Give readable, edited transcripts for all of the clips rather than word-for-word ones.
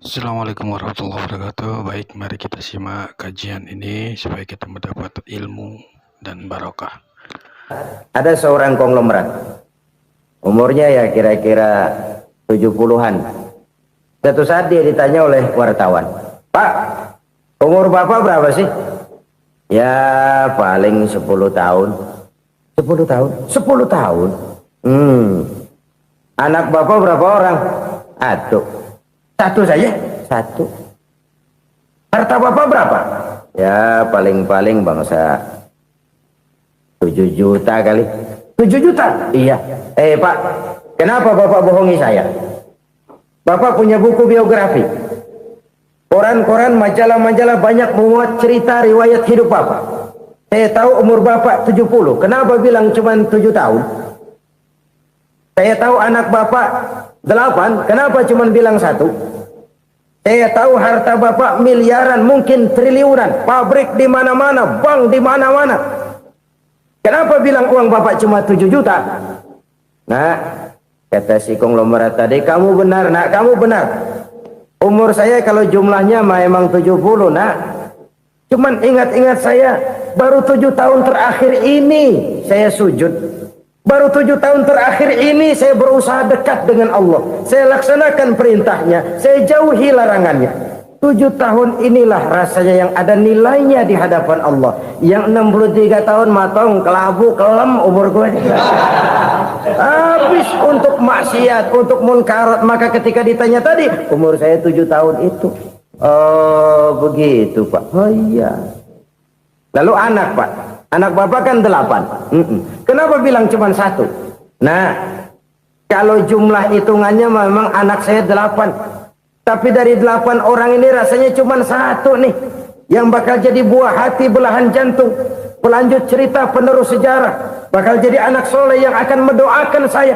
Assalamualaikum warahmatullahi wabarakatuh. Baik, mari kita simak kajian ini supaya kita mendapat ilmu dan barokah. Ada seorang konglomerat, umurnya ya kira-kira 70-an. Suatu saat dia ditanya oleh wartawan, "Pak, umur Bapak berapa sih?" "Ya paling 10 tahun." 10 tahun? 10 tahun? Anak Bapak berapa orang? Satu. Satu saja? Satu. Harta Bapak berapa? Ya paling-paling bangsa 7 juta kali. 7 juta? Iya. Pak, kenapa Bapak bohongi saya? Bapak punya buku biografi. Koran-koran, majalah-majalah banyak memuat cerita riwayat hidup Bapak. Saya tahu umur Bapak 70. Kenapa bilang cuma 7 tahun? Saya tahu anak Bapak 8. Kenapa cuma bilang 1? Saya tahu harta Bapak miliaran, mungkin triliunan. Pabrik di mana-mana, bank di mana-mana. Kenapa bilang uang Bapak cuma 7 juta? Nah, kata si konglomerat tadi, "Kamu benar, nak, kamu benar. Umur saya kalau jumlahnya memang 70, nak. Cuman ingat-ingat saya, baru 7 tahun terakhir ini saya sujud. Baru 7 tahun terakhir ini saya berusaha dekat dengan Allah. Saya laksanakan perintahnya, saya jauhi larangannya. 7 tahun inilah rasanya yang ada nilainya di hadapan Allah. Yang 63 tahun matong, kelabu, kelem umur gue. Habis untuk maksiat, untuk munkarat. Maka ketika ditanya tadi, umur saya 7 tahun itu. Oh begitu Pak. Oh iya. Lalu anak Pak. Anak Bapak kan 8. Kenapa bilang cuma 1? Nah, kalau jumlah hitungannya memang anak saya 8. Tapi dari 8 orang ini rasanya cuma 1 nih yang bakal jadi buah hati, belahan jantung, pelanjut cerita, penerus sejarah, bakal jadi anak soleh yang akan mendoakan saya.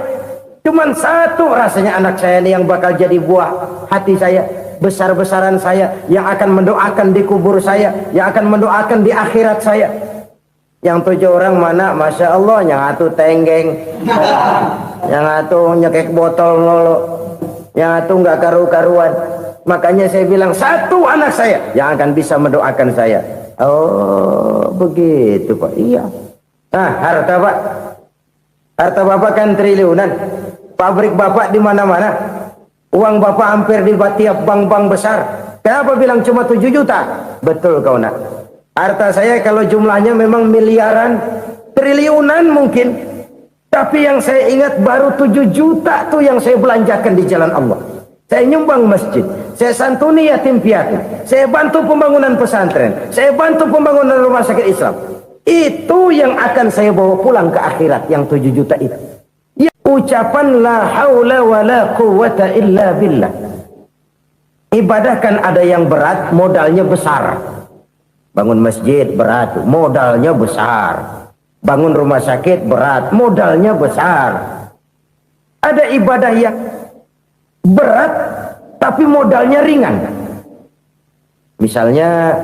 Cuma 1 rasanya anak saya ini yang bakal jadi buah hati saya, besar-besaran saya, yang akan mendoakan di kubur saya, yang akan mendoakan di akhirat saya. Yang 7 orang mana? Masya Allah, yang 1 tenggeng, yang 1 nyekek botol mulu, yang 1 nggak karu-karuan. Makanya saya bilang 1 anak saya yang akan bisa mendoakan saya. Oh begitu Pak. Iya. Nah, harta Pak, harta Bapak kan triliunan. Pabrik Bapak di mana-mana. Uang Bapak hampir di tiap bank-bank besar. Kenapa bilang cuma 7 juta? Betul kau nak. Harta saya kalau jumlahnya memang miliaran, triliunan mungkin. Tapi yang saya ingat baru 7 juta tuh yang saya belanjakan di jalan Allah. Saya nyumbang masjid, saya santuni yatim piatu, saya bantu pembangunan pesantren, saya bantu pembangunan rumah sakit Islam. Itu yang akan saya bawa pulang ke akhirat, yang 7 juta itu. Ya, ucapan la haula wa la quwata illa billah. Ibadah kan ada yang berat, modalnya besar. Bangun masjid berat, modalnya besar. Bangun rumah sakit berat, modalnya besar. Ada ibadah yang berat tapi modalnya ringan. Misalnya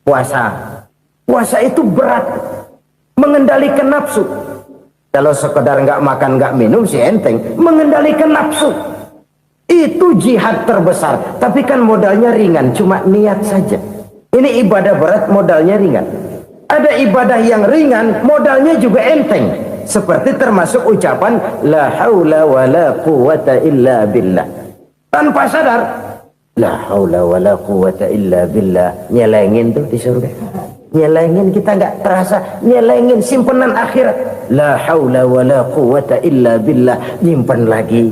puasa. Puasa itu berat, mengendalikan nafsu. Kalau sekedar nggak makan nggak minum sih enteng. Mengendalikan nafsu itu jihad terbesar. Tapi kan modalnya ringan, cuma niat saja. Ini ibadah berat, modalnya ringan. Ada ibadah yang ringan, modalnya juga enteng. Seperti termasuk ucapan la haula wa la quwata illa billah. Tanpa sadar, la haula wa la quwata illa billah. Nyelengin tuh di surga. Nyelengin, kita nggak terasa. Nyelengin simpenan akhirat. La haula wa la quwata illa billah. Nyimpan lagi.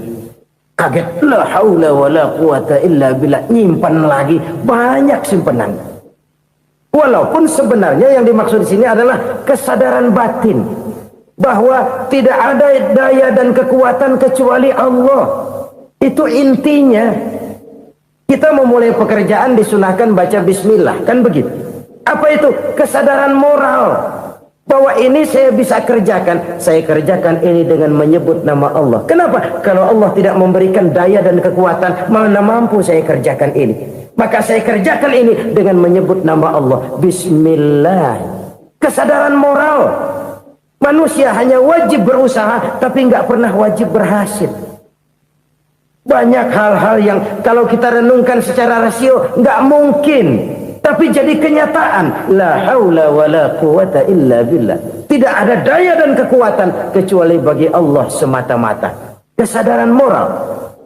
Kaget, la haula wa la quwata illa billah. Nyimpan lagi. Banyak simpenan. Walaupun sebenarnya yang dimaksud di sini adalah kesadaran batin bahwa tidak ada daya dan kekuatan kecuali Allah. Itu intinya. Kita memulai pekerjaan disunahkan baca bismillah, kan begitu. Apa itu? Kesadaran moral bahwa ini saya bisa kerjakan. Saya kerjakan ini dengan menyebut nama Allah. Kenapa? Kalau Allah tidak memberikan daya dan kekuatan, mana mampu saya kerjakan ini. Maka saya kerjakan ini dengan menyebut nama Allah. Bismillah. Kesadaran moral. Manusia hanya wajib berusaha, tapi nggak pernah wajib berhasil. Banyak hal-hal yang kalau kita renungkan secara rasio nggak mungkin, tapi jadi kenyataan. La haula wala quwata illa billah. Tidak ada daya dan kekuatan kecuali bagi Allah semata-mata. Kesadaran moral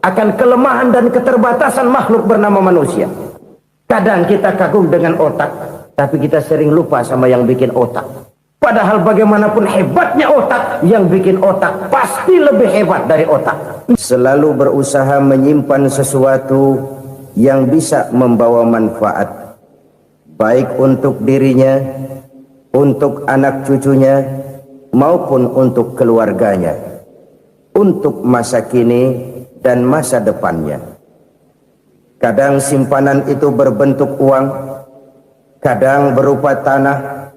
akan kelemahan dan keterbatasan makhluk bernama manusia. Kadang kita kagum dengan otak, tapi kita sering lupa sama yang bikin otak. Padahal bagaimanapun hebatnya otak, yang bikin otak pasti lebih hebat dari otak. Selalu berusaha menyimpan sesuatu yang bisa membawa manfaat, baik untuk dirinya, untuk anak cucunya, maupun untuk keluarganya, untuk masa kini dan masa depannya. Kadang simpanan itu berbentuk uang, kadang berupa tanah,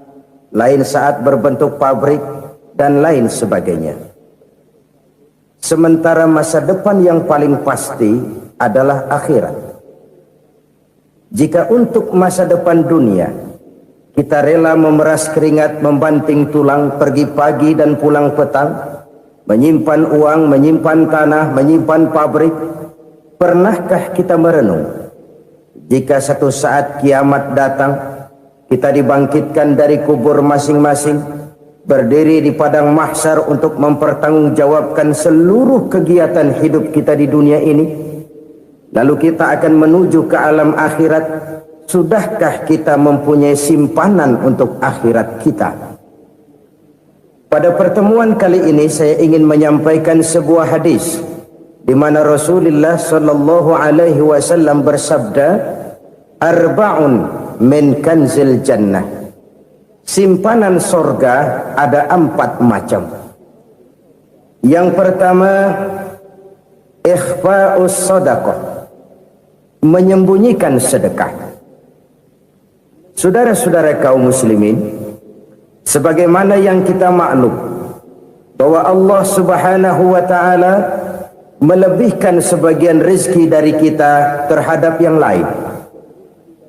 lain saat berbentuk pabrik, dan lain sebagainya. Sementara masa depan yang paling pasti adalah akhirat. Jika untuk masa depan dunia kita rela memeras keringat, membanting tulang, pergi pagi dan pulang petang, menyimpan uang, menyimpan tanah, menyimpan pabrik, pernahkah kita merenung jika satu saat kiamat datang, kita dibangkitkan dari kubur masing-masing, berdiri di padang mahsyar untuk mempertanggungjawabkan seluruh kegiatan hidup kita di dunia ini. Lalu kita akan menuju ke alam akhirat. Sudahkah kita mempunyai simpanan untuk akhirat kita? Pada pertemuan kali ini saya ingin menyampaikan sebuah hadis di mana Rasulullah sallallahu alaihi wasallam bersabda, "Arba'un min kanzil jannah." Simpanan sorga ada 4 macam. Yang pertama, ikhfa'us sadaqah, menyembunyikan sedekah. Saudara-saudara kaum muslimin, sebagaimana yang kita maklum bahwa Allah Subhanahu wa taala melebihkan sebagian rezeki dari kita terhadap yang lain.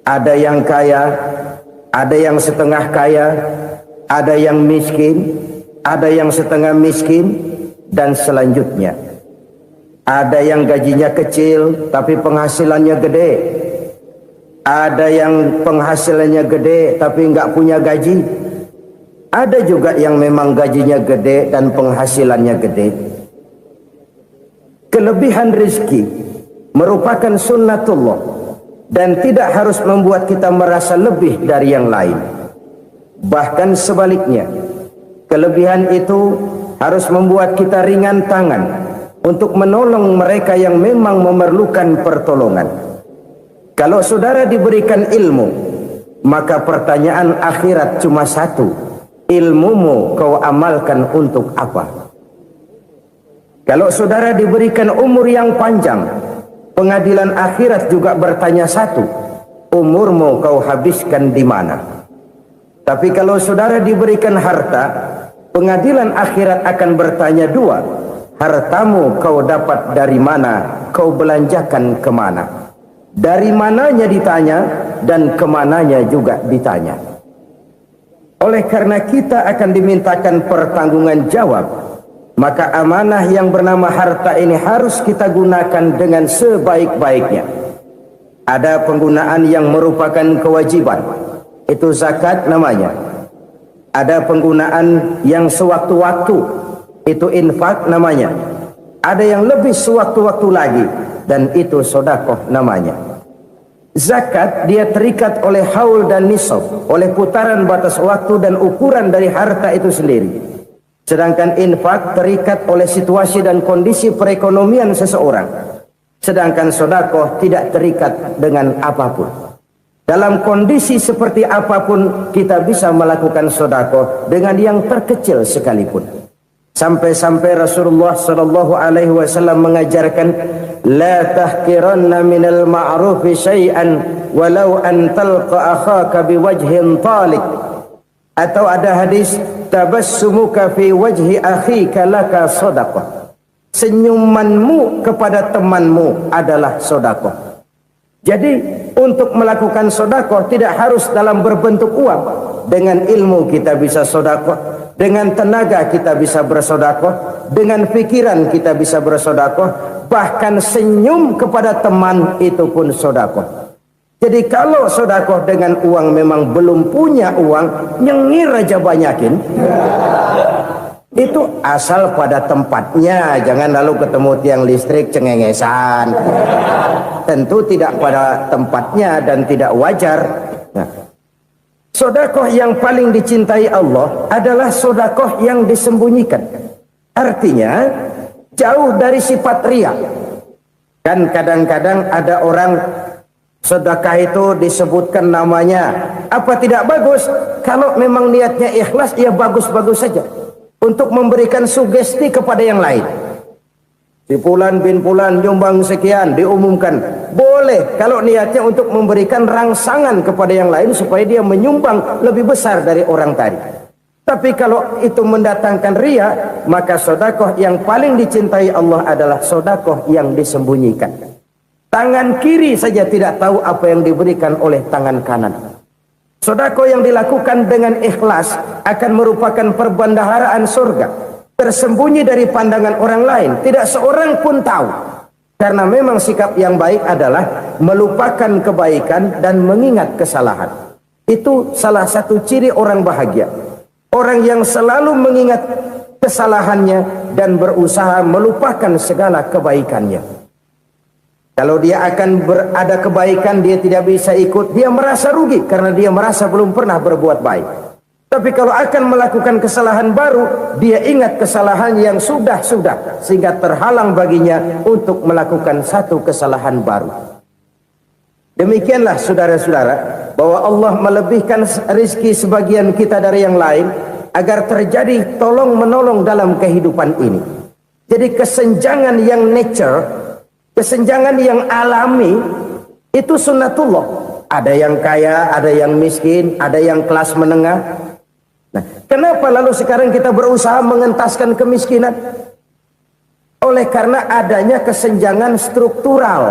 Ada yang kaya, ada yang setengah kaya, ada yang miskin, ada yang setengah miskin, dan selanjutnya. Ada yang gajinya kecil tapi penghasilannya gede. Ada yang penghasilannya gede tapi nggak punya gaji. Ada juga yang memang gajinya gede dan penghasilannya gede. Kelebihan rezeki merupakan sunnatullah dan tidak harus membuat kita merasa lebih dari yang lain. Bahkan sebaliknya, kelebihan itu harus membuat kita ringan tangan untuk menolong mereka yang memang memerlukan pertolongan. Kalau saudara diberikan ilmu, maka pertanyaan akhirat cuma satu: ilmumu kau amalkan untuk apa? Kalau saudara diberikan umur yang panjang, pengadilan akhirat juga bertanya satu: umurmu kau habiskan di mana? Tapi kalau saudara diberikan harta, pengadilan akhirat akan bertanya dua: hartamu kau dapat dari mana? Kau belanjakan kemana? Dari mananya ditanya, dan kemananya juga ditanya. Oleh karena kita akan dimintakan pertanggungan jawab, maka amanah yang bernama harta ini harus kita gunakan dengan sebaik-baiknya. Ada penggunaan yang merupakan kewajiban, itu zakat namanya. Ada penggunaan yang sewaktu-waktu, itu infak namanya. Ada yang lebih sewaktu-waktu lagi, dan itu sedekah namanya. Zakat dia terikat oleh haul dan nisab, oleh putaran batas waktu dan ukuran dari harta itu sendiri. Sedangkan infak terikat oleh situasi dan kondisi perekonomian seseorang. Sedangkan sedekah tidak terikat dengan apapun. Dalam kondisi seperti apapun kita bisa melakukan sedekah dengan yang terkecil sekalipun. Sampai-sampai Rasulullah sallallahu alaihi wasallam mengajarkan, la tahqiranna minal ma'rufi syai'an walau an talqa akhaka biwajhin talik. Atau ada hadis, tabassumuka fi wajhi akhika laka shadaqah. Senyumanmu kepada temanmu adalah sedekah. Jadi untuk melakukan sedekah tidak harus dalam berbentuk uang. Dengan ilmu kita bisa sedekah, Dengan tenaga kita bisa bersodakoh, dengan pikiran kita bisa bersodakoh, bahkan senyum kepada teman itu pun sodakoh. Jadi kalau sodakoh dengan uang memang belum punya uang, nyengir aja banyakin. Itu asal pada tempatnya, jangan lalu ketemu tiang listrik cengengesan. Tentu tidak pada tempatnya dan tidak wajar. Nah, sodakoh yang paling dicintai Allah adalah sodakoh yang disembunyikan. Artinya jauh dari sifat riya. Kan kadang-kadang ada orang sedekah itu disebutkan namanya, apa tidak bagus? Kalau memang niatnya ikhlas, ya bagus-bagus saja. Untuk memberikan sugesti kepada yang lain. Si Fulan bin Fulan nyumbang sekian, diumumkan. Boleh kalau niatnya untuk memberikan rangsangan kepada yang lain supaya dia menyumbang lebih besar dari orang tadi. Tapi kalau itu mendatangkan riya, maka sodakoh yang paling dicintai Allah adalah sodakoh yang disembunyikan. Tangan kiri saja tidak tahu apa yang diberikan oleh tangan kanan. Sedekah yang dilakukan dengan ikhlas akan merupakan perbendaharaan surga, tersembunyi dari pandangan orang lain, tidak seorang pun tahu. Karena memang sikap yang baik adalah melupakan kebaikan dan mengingat kesalahan. Itu salah satu ciri orang bahagia. Orang yang selalu mengingat kesalahannya dan berusaha melupakan segala kebaikannya. Kalau dia akan berada kebaikan, dia tidak bisa ikut, dia merasa rugi karena dia merasa belum pernah berbuat baik. Tapi kalau akan melakukan kesalahan baru, dia ingat kesalahan yang sudah-sudah, sehingga terhalang baginya untuk melakukan satu kesalahan baru. Demikianlah saudara-saudara, bahwa Allah melebihkan rizki sebagian kita dari yang lain, agar terjadi tolong-menolong dalam kehidupan ini. Jadi kesenjangan yang nature, kesenjangan yang alami, itu sunnatullah. Ada yang kaya, ada yang miskin, ada yang kelas menengah. Nah, kenapa lalu sekarang kita berusaha mengentaskan kemiskinan? Oleh karena adanya kesenjangan struktural.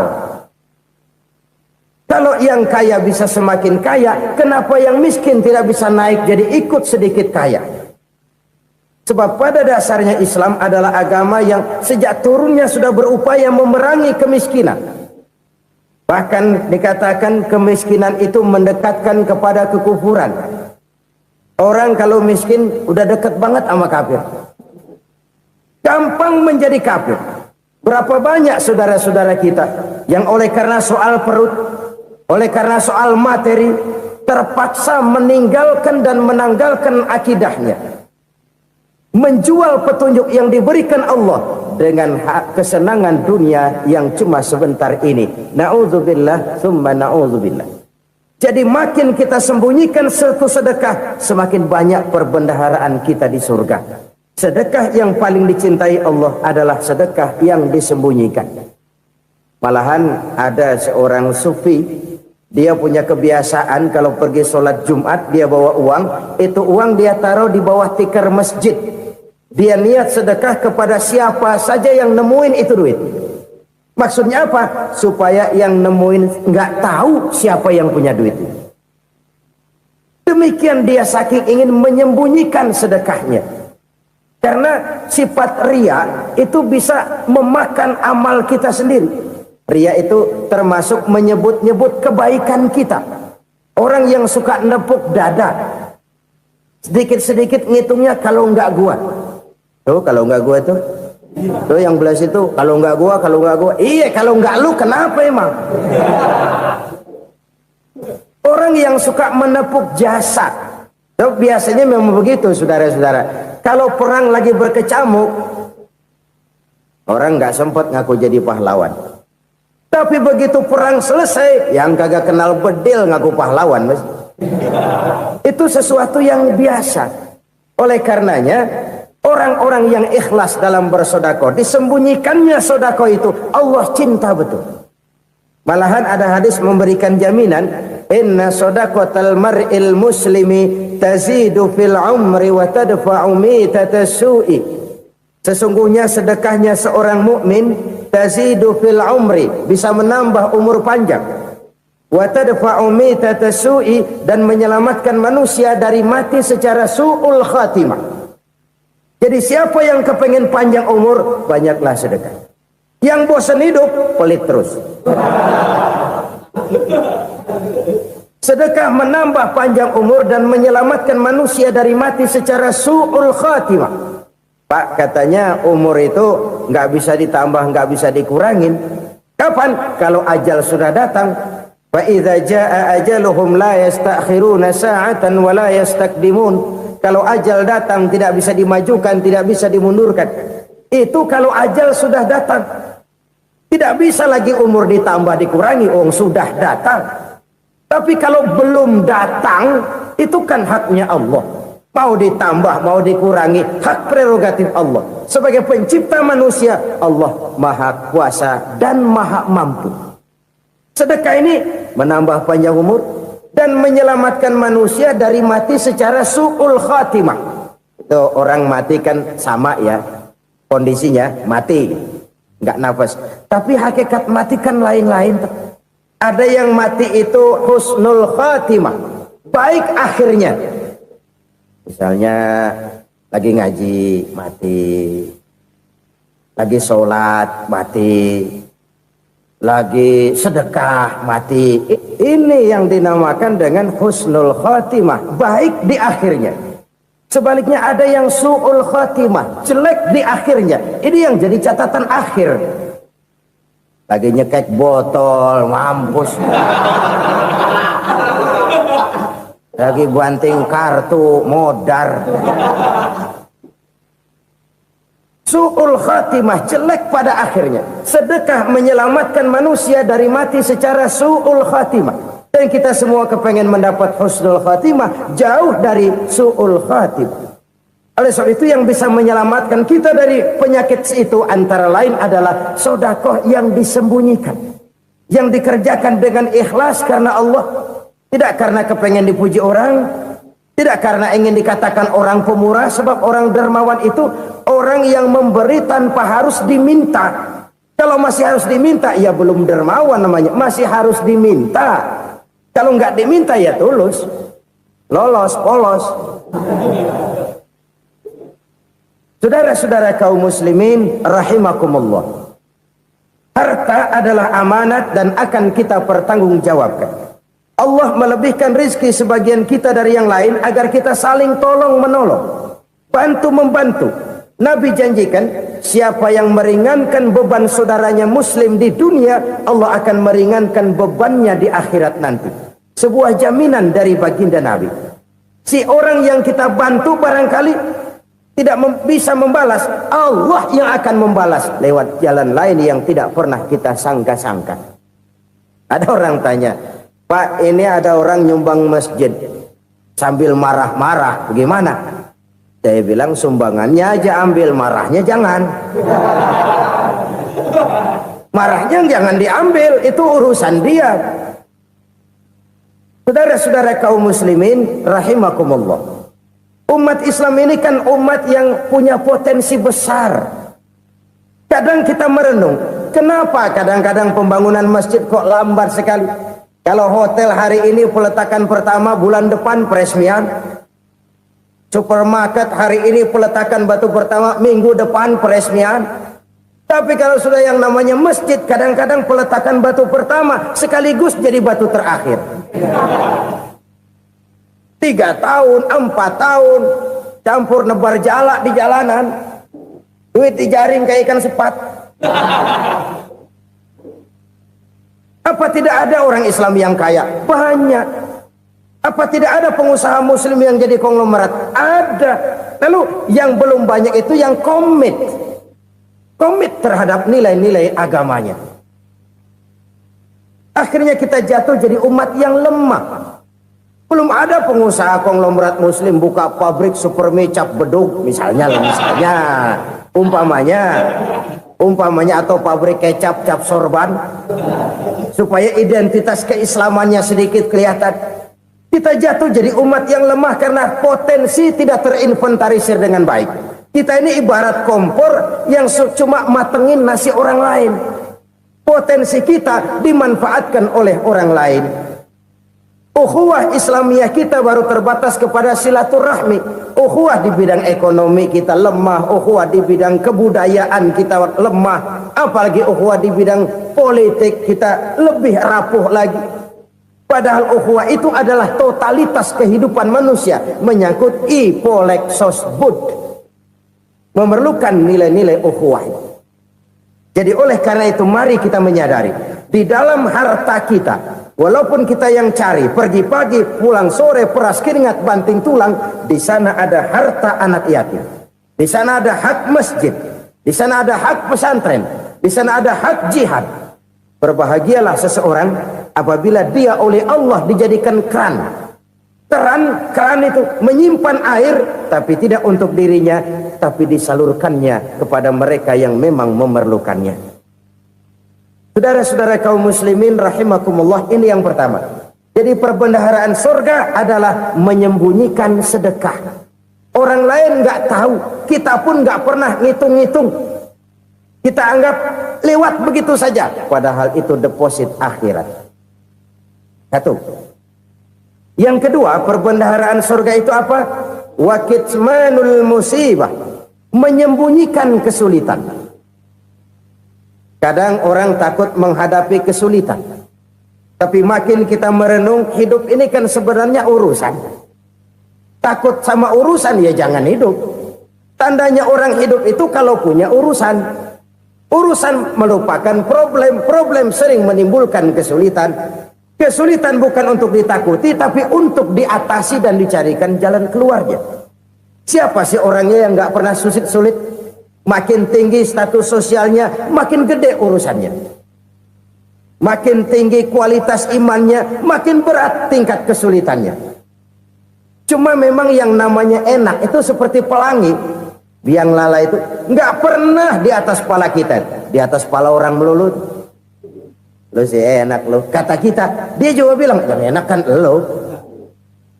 Kalau yang kaya bisa semakin kaya, kenapa yang miskin tidak bisa naik jadi ikut sedikit kaya? Sebab pada dasarnya Islam adalah agama yang sejak turunnya sudah berupaya memerangi kemiskinan. Bahkan dikatakan kemiskinan itu mendekatkan kepada kekufuran. Orang kalau miskin udah dekat banget sama kafir. Gampang menjadi kafir. Berapa banyak saudara-saudara kita yang oleh karena soal perut, oleh karena soal materi, terpaksa meninggalkan dan menanggalkan akidahnya. Menjual petunjuk yang diberikan Allah dengan kesenangan dunia yang cuma sebentar ini. Na'udzubillah, thumma na'udzubillah. Jadi makin kita sembunyikan satu sedekah, semakin banyak perbendaharaan kita di surga. Sedekah yang paling dicintai Allah adalah sedekah yang disembunyikan. Malahan ada seorang sufi, dia punya kebiasaan kalau pergi sholat Jumat, dia bawa uang, itu uang dia taruh di bawah tikar masjid. Dia niat sedekah kepada siapa saja yang nemuin itu duit. Maksudnya apa? Supaya yang nemuin nggak tahu siapa yang punya duit. Demikian dia saking ingin menyembunyikan sedekahnya. Karena sifat riya itu bisa memakan amal kita sendiri. Riya itu termasuk menyebut-nyebut kebaikan kita. Orang yang suka nepuk dada, sedikit-sedikit ngitungnya kalau nggak gua. Tuh kalau nggak gua tuh yang belas itu kalau nggak gua, iya kalau nggak lu kenapa emang? Orang yang suka menepuk jasa, tuh biasanya memang begitu saudara-saudara. Kalau perang lagi berkecamuk, orang nggak sempat ngaku jadi pahlawan. Tapi begitu perang selesai, yang kagak kenal bedil ngaku pahlawan, mas. Itu sesuatu yang biasa. Oleh karenanya, orang-orang yang ikhlas dalam bersedekah, disembunyikannya sedekah itu Allah cinta betul. Malahan ada hadis memberikan jaminan, inna shadaqatal mar'il muslimi tazidu fil umri wa tadfa'u mitatas su'i. Sesungguhnya sedekahnya seorang mukmin tazidu fil umri, bisa menambah umur panjang. Wa tadfa'u mitatas su'i, dan menyelamatkan manusia dari mati secara su'ul khatimah. Jadi siapa yang kepengen panjang umur, banyaklah sedekah. Yang bosan hidup, pelit terus. Sedekah menambah panjang umur dan menyelamatkan manusia dari mati secara su'ul khatimah. Pak, katanya umur itu nggak bisa ditambah, nggak bisa dikurangin. Kapan? Kalau ajal sudah datang. Fa idza jaa ajaluhum la yastakhiruna sa'atan wa la yastaqdimun. Kalau ajal datang tidak bisa dimajukan, tidak bisa dimundurkan. Itu kalau ajal sudah datang. Tidak bisa lagi umur ditambah dikurangi, sudah datang. Tapi kalau belum datang, itu kan haknya Allah. Mau ditambah, mau dikurangi, hak prerogatif Allah. Sebagai pencipta manusia, Allah maha kuasa dan maha mampu. Sedekah ini menambah panjang umur dan menyelamatkan manusia dari mati secara su'ul khatimah. Itu orang mati kan sama ya, kondisinya mati, nggak nafas. Tapi hakikat mati kan lain-lain. Ada yang mati itu husnul khatimah, baik akhirnya. Misalnya lagi ngaji mati, lagi sholat mati, lagi sedekah mati. Ini yang dinamakan dengan husnul khatimah, baik di akhirnya. Sebaliknya ada yang su'ul khatimah, jelek di akhirnya. Ini yang jadi catatan akhir. Lagi nyekek botol, mampus. Lagi banting kartu, modar. Su'ul khatimah, jelek pada akhirnya. Sedekah menyelamatkan manusia dari mati secara su'ul khatimah. Dan kita semua kepengen mendapat husnul khatimah, jauh dari su'ul khatimah. Oleh sebab itu yang bisa menyelamatkan kita dari penyakit itu antara lain adalah sedekah yang disembunyikan, yang dikerjakan dengan ikhlas karena Allah, tidak karena kepengen dipuji orang, tidak karena ingin dikatakan orang pemurah. Sebab orang dermawan itu orang yang memberi tanpa harus diminta. Kalau masih harus diminta, ya belum dermawan namanya, masih harus diminta. Kalau nggak diminta ya tulus, lolos, polos. Saudara-saudara kaum muslimin rahimakumullah. Harta adalah amanat dan akan kita pertanggungjawabkan. Allah melebihkan rizki sebagian kita dari yang lain agar kita saling tolong menolong, bantu membantu. Nabi janjikan siapa yang meringankan beban saudaranya muslim di dunia, Allah akan meringankan bebannya di akhirat nanti. Sebuah jaminan dari baginda Nabi. Si orang yang kita bantu barangkali tidak bisa membalas, Allah yang akan membalas lewat jalan lain yang tidak pernah kita sangka-sangka. Ada orang tanya, Pak, ini ada orang nyumbang masjid sambil marah-marah, bagaimana? Saya bilang sumbangannya aja ambil, marahnya jangan. Marahnya jangan diambil, itu urusan dia. Saudara-saudara kaum muslimin rahimakumullah. Umat Islam ini kan umat yang punya potensi besar. Kadang kita merenung, kenapa kadang-kadang pembangunan masjid kok lambat sekali? Kalau hotel hari ini peletakan pertama, bulan depan peresmian. Supermarket hari ini peletakan batu pertama, minggu depan peresmian. Tapi kalau sudah yang namanya masjid, kadang-kadang peletakan batu pertama sekaligus jadi batu terakhir. 3 tahun, 4 tahun, campur nebar jalak di jalanan, duit dijaring kayak ikan sepat. Apa tidak ada orang Islam yang kaya? Banyak. Apa tidak ada pengusaha muslim yang jadi konglomerat? Ada. Lalu yang belum banyak itu yang komit terhadap nilai-nilai agamanya. Akhirnya kita jatuh jadi umat yang lemah. Belum ada pengusaha konglomerat muslim buka pabrik supermi cap bedug misalnya umpamanya atau pabrik kecap cap sorban supaya identitas keislamannya sedikit kelihatan. Kita jatuh jadi umat yang lemah karena potensi tidak terinventarisir dengan baik. Kita ini ibarat kompor yang cuma matengin nasi orang lain. Potensi kita dimanfaatkan oleh orang lain. Ukhuwah Islamiyah kita baru terbatas kepada silaturahmi. Ukhuwah di bidang ekonomi kita lemah, ukhuwah di bidang kebudayaan kita lemah, apalagi ukhuwah di bidang politik kita lebih rapuh lagi. Padahal ukhuwah itu adalah totalitas kehidupan manusia, menyangkut ipolek sosbud, memerlukan nilai-nilai ukhuwah. Jadi oleh karena itu mari kita menyadari di dalam harta kita, walaupun kita yang cari pergi pagi pulang sore peras keringat banting tulang, di sana ada harta anak yatim, di sana ada hak masjid, di sana ada hak pesantren, di sana ada hak jihad. Berbahagialah seseorang apabila dia oleh Allah dijadikan keran. Keran itu menyimpan air, tapi tidak untuk dirinya, tapi disalurkannya kepada mereka yang memang memerlukannya. Saudara-saudara kaum muslimin rahimakumullah, ini yang pertama. Jadi perbendaharaan surga adalah menyembunyikan sedekah. Orang lain nggak tahu, kita pun nggak pernah ngitung-ngitung. Kita anggap lewat begitu saja, padahal itu deposit akhirat. Satu. Yang kedua, perbendaharaan surga itu apa? Wa kitmanul musibah, menyembunyikan kesulitan. Kadang orang takut menghadapi kesulitan, tapi makin kita merenung, hidup ini kan sebenarnya urusan. Takut sama urusan ya jangan hidup. Tandanya orang hidup itu kalau punya urusan. Urusan melupakan problem, problem sering menimbulkan kesulitan. Kesulitan bukan untuk ditakuti, tapi untuk diatasi dan dicarikan jalan keluarnya. Siapa sih orangnya yang nggak pernah sulit-sulit? Makin tinggi status sosialnya, makin gede urusannya. Makin tinggi kualitas imannya, makin berat tingkat kesulitannya. Cuma memang yang namanya enak itu seperti pelangi. Biang lala itu nggak pernah di atas kepala kita, di atas kepala orang melulu. Lu sih enak lu, kata kita. Dia juga bilang yang enak kan lu.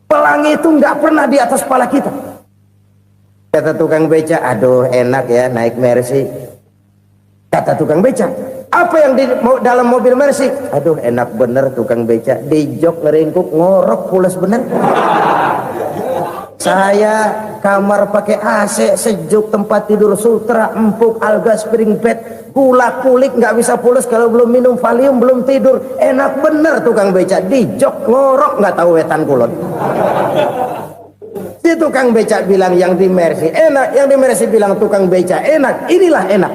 Pelangi itu nggak pernah di atas kepala kita. Kata tukang beca, aduh enak ya naik Mercy. Kata tukang beca, apa yang di dalam mobil Mercy? Aduh enak bener tukang beca, di jok ngeringkuk ngorok pulas bener. Saya kamar pakai AC sejuk, tempat tidur sutra empuk, alga spring bed, gula kulik nggak bisa pulas kalau belum minum Valium, belum tidur. Enak bener tukang beca, di jok ngorok nggak tahu wetan kulon. Si tukang beca bilang yang di Mercy enak, yang di Mercy bilang tukang beca enak. Inilah enak,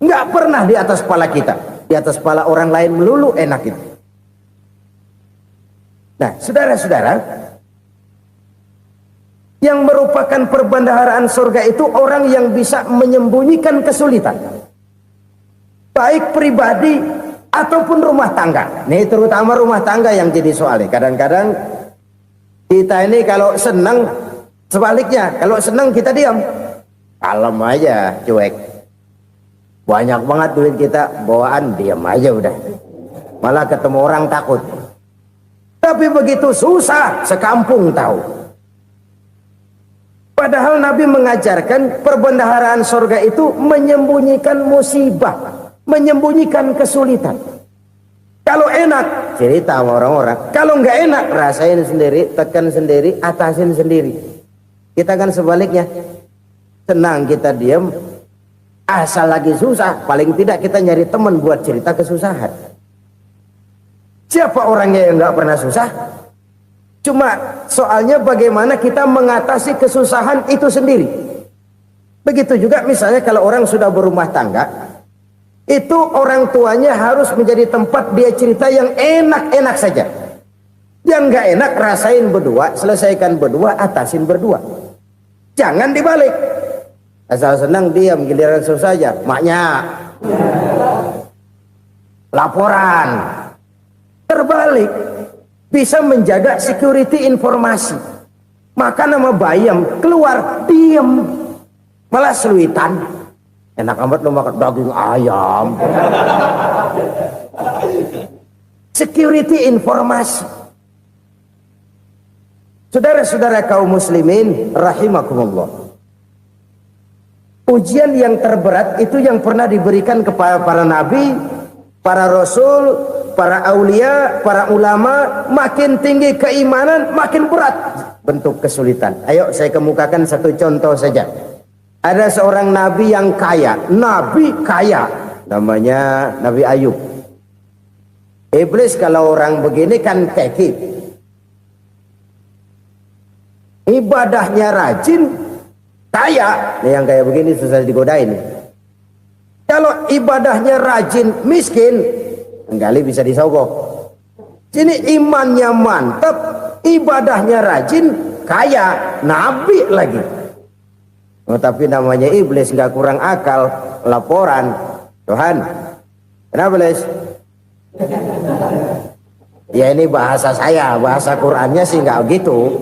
nggak pernah di atas kepala kita, di atas kepala orang lain melulu enak itu. Nah saudara-saudara, yang merupakan perbendaharaan surga itu orang yang bisa menyembunyikan kesulitan, baik pribadi ataupun rumah tangga. Nih terutama rumah tangga yang jadi soalnya. Kadang-kadang kita ini kalau senang, sebaliknya kalau senang kita diam, kalem aja, cuek. Banyak banget duit kita bawaan, diam aja udah. Malah ketemu orang takut. Tapi begitu susah, sekampung tahu. Padahal Nabi mengajarkan perbendaharaan surga itu menyembunyikan musibah, menyembunyikan kesulitan. Kalau enak, cerita sama orang-orang. Kalau nggak enak, rasain sendiri, tekan sendiri, atasin sendiri. Kita kan sebaliknya. Senang kita diam, asal lagi susah, paling tidak kita nyari teman buat cerita kesusahan. Siapa orangnya yang nggak pernah susah? Cuma soalnya bagaimana kita mengatasi kesusahan itu sendiri. Begitu juga misalnya kalau orang sudah berumah tangga, itu orang tuanya harus menjadi tempat dia cerita yang enak-enak saja. Yang nggak enak rasain berdua, selesaikan berdua, atasin berdua. Jangan dibalik. Asal senang diam, giliran susah saja. Maknya laporan. Terbalik. Bisa menjaga security informasi. Maka nama bayam keluar diam, malah seluitan. Enak amat lo makan daging ayam. Security informasi. Saudara-saudara kaum muslimin rahimakumullah. Ujian yang terberat itu yang pernah diberikan kepada para nabi, para rasul, para aulia, para ulama, makin tinggi keimanan, makin berat bentuk kesulitan. Ayo saya kemukakan satu contoh saja. Ada seorang nabi yang kaya, nabi kaya, namanya Nabi Ayub. Iblis kalau orang begini kan kekit, ibadahnya rajin, kaya. Nih yang kayak begini susah digodain. Kalau ibadahnya rajin, miskin, kali bisa disogok. Sini imannya mantap, ibadahnya rajin, kaya, nabi lagi. Oh, tapi namanya iblis nggak kurang akal. Laporan, Tuhan, kenapa Les? Ya ini bahasa saya, bahasa Qurannya sih nggak gitu.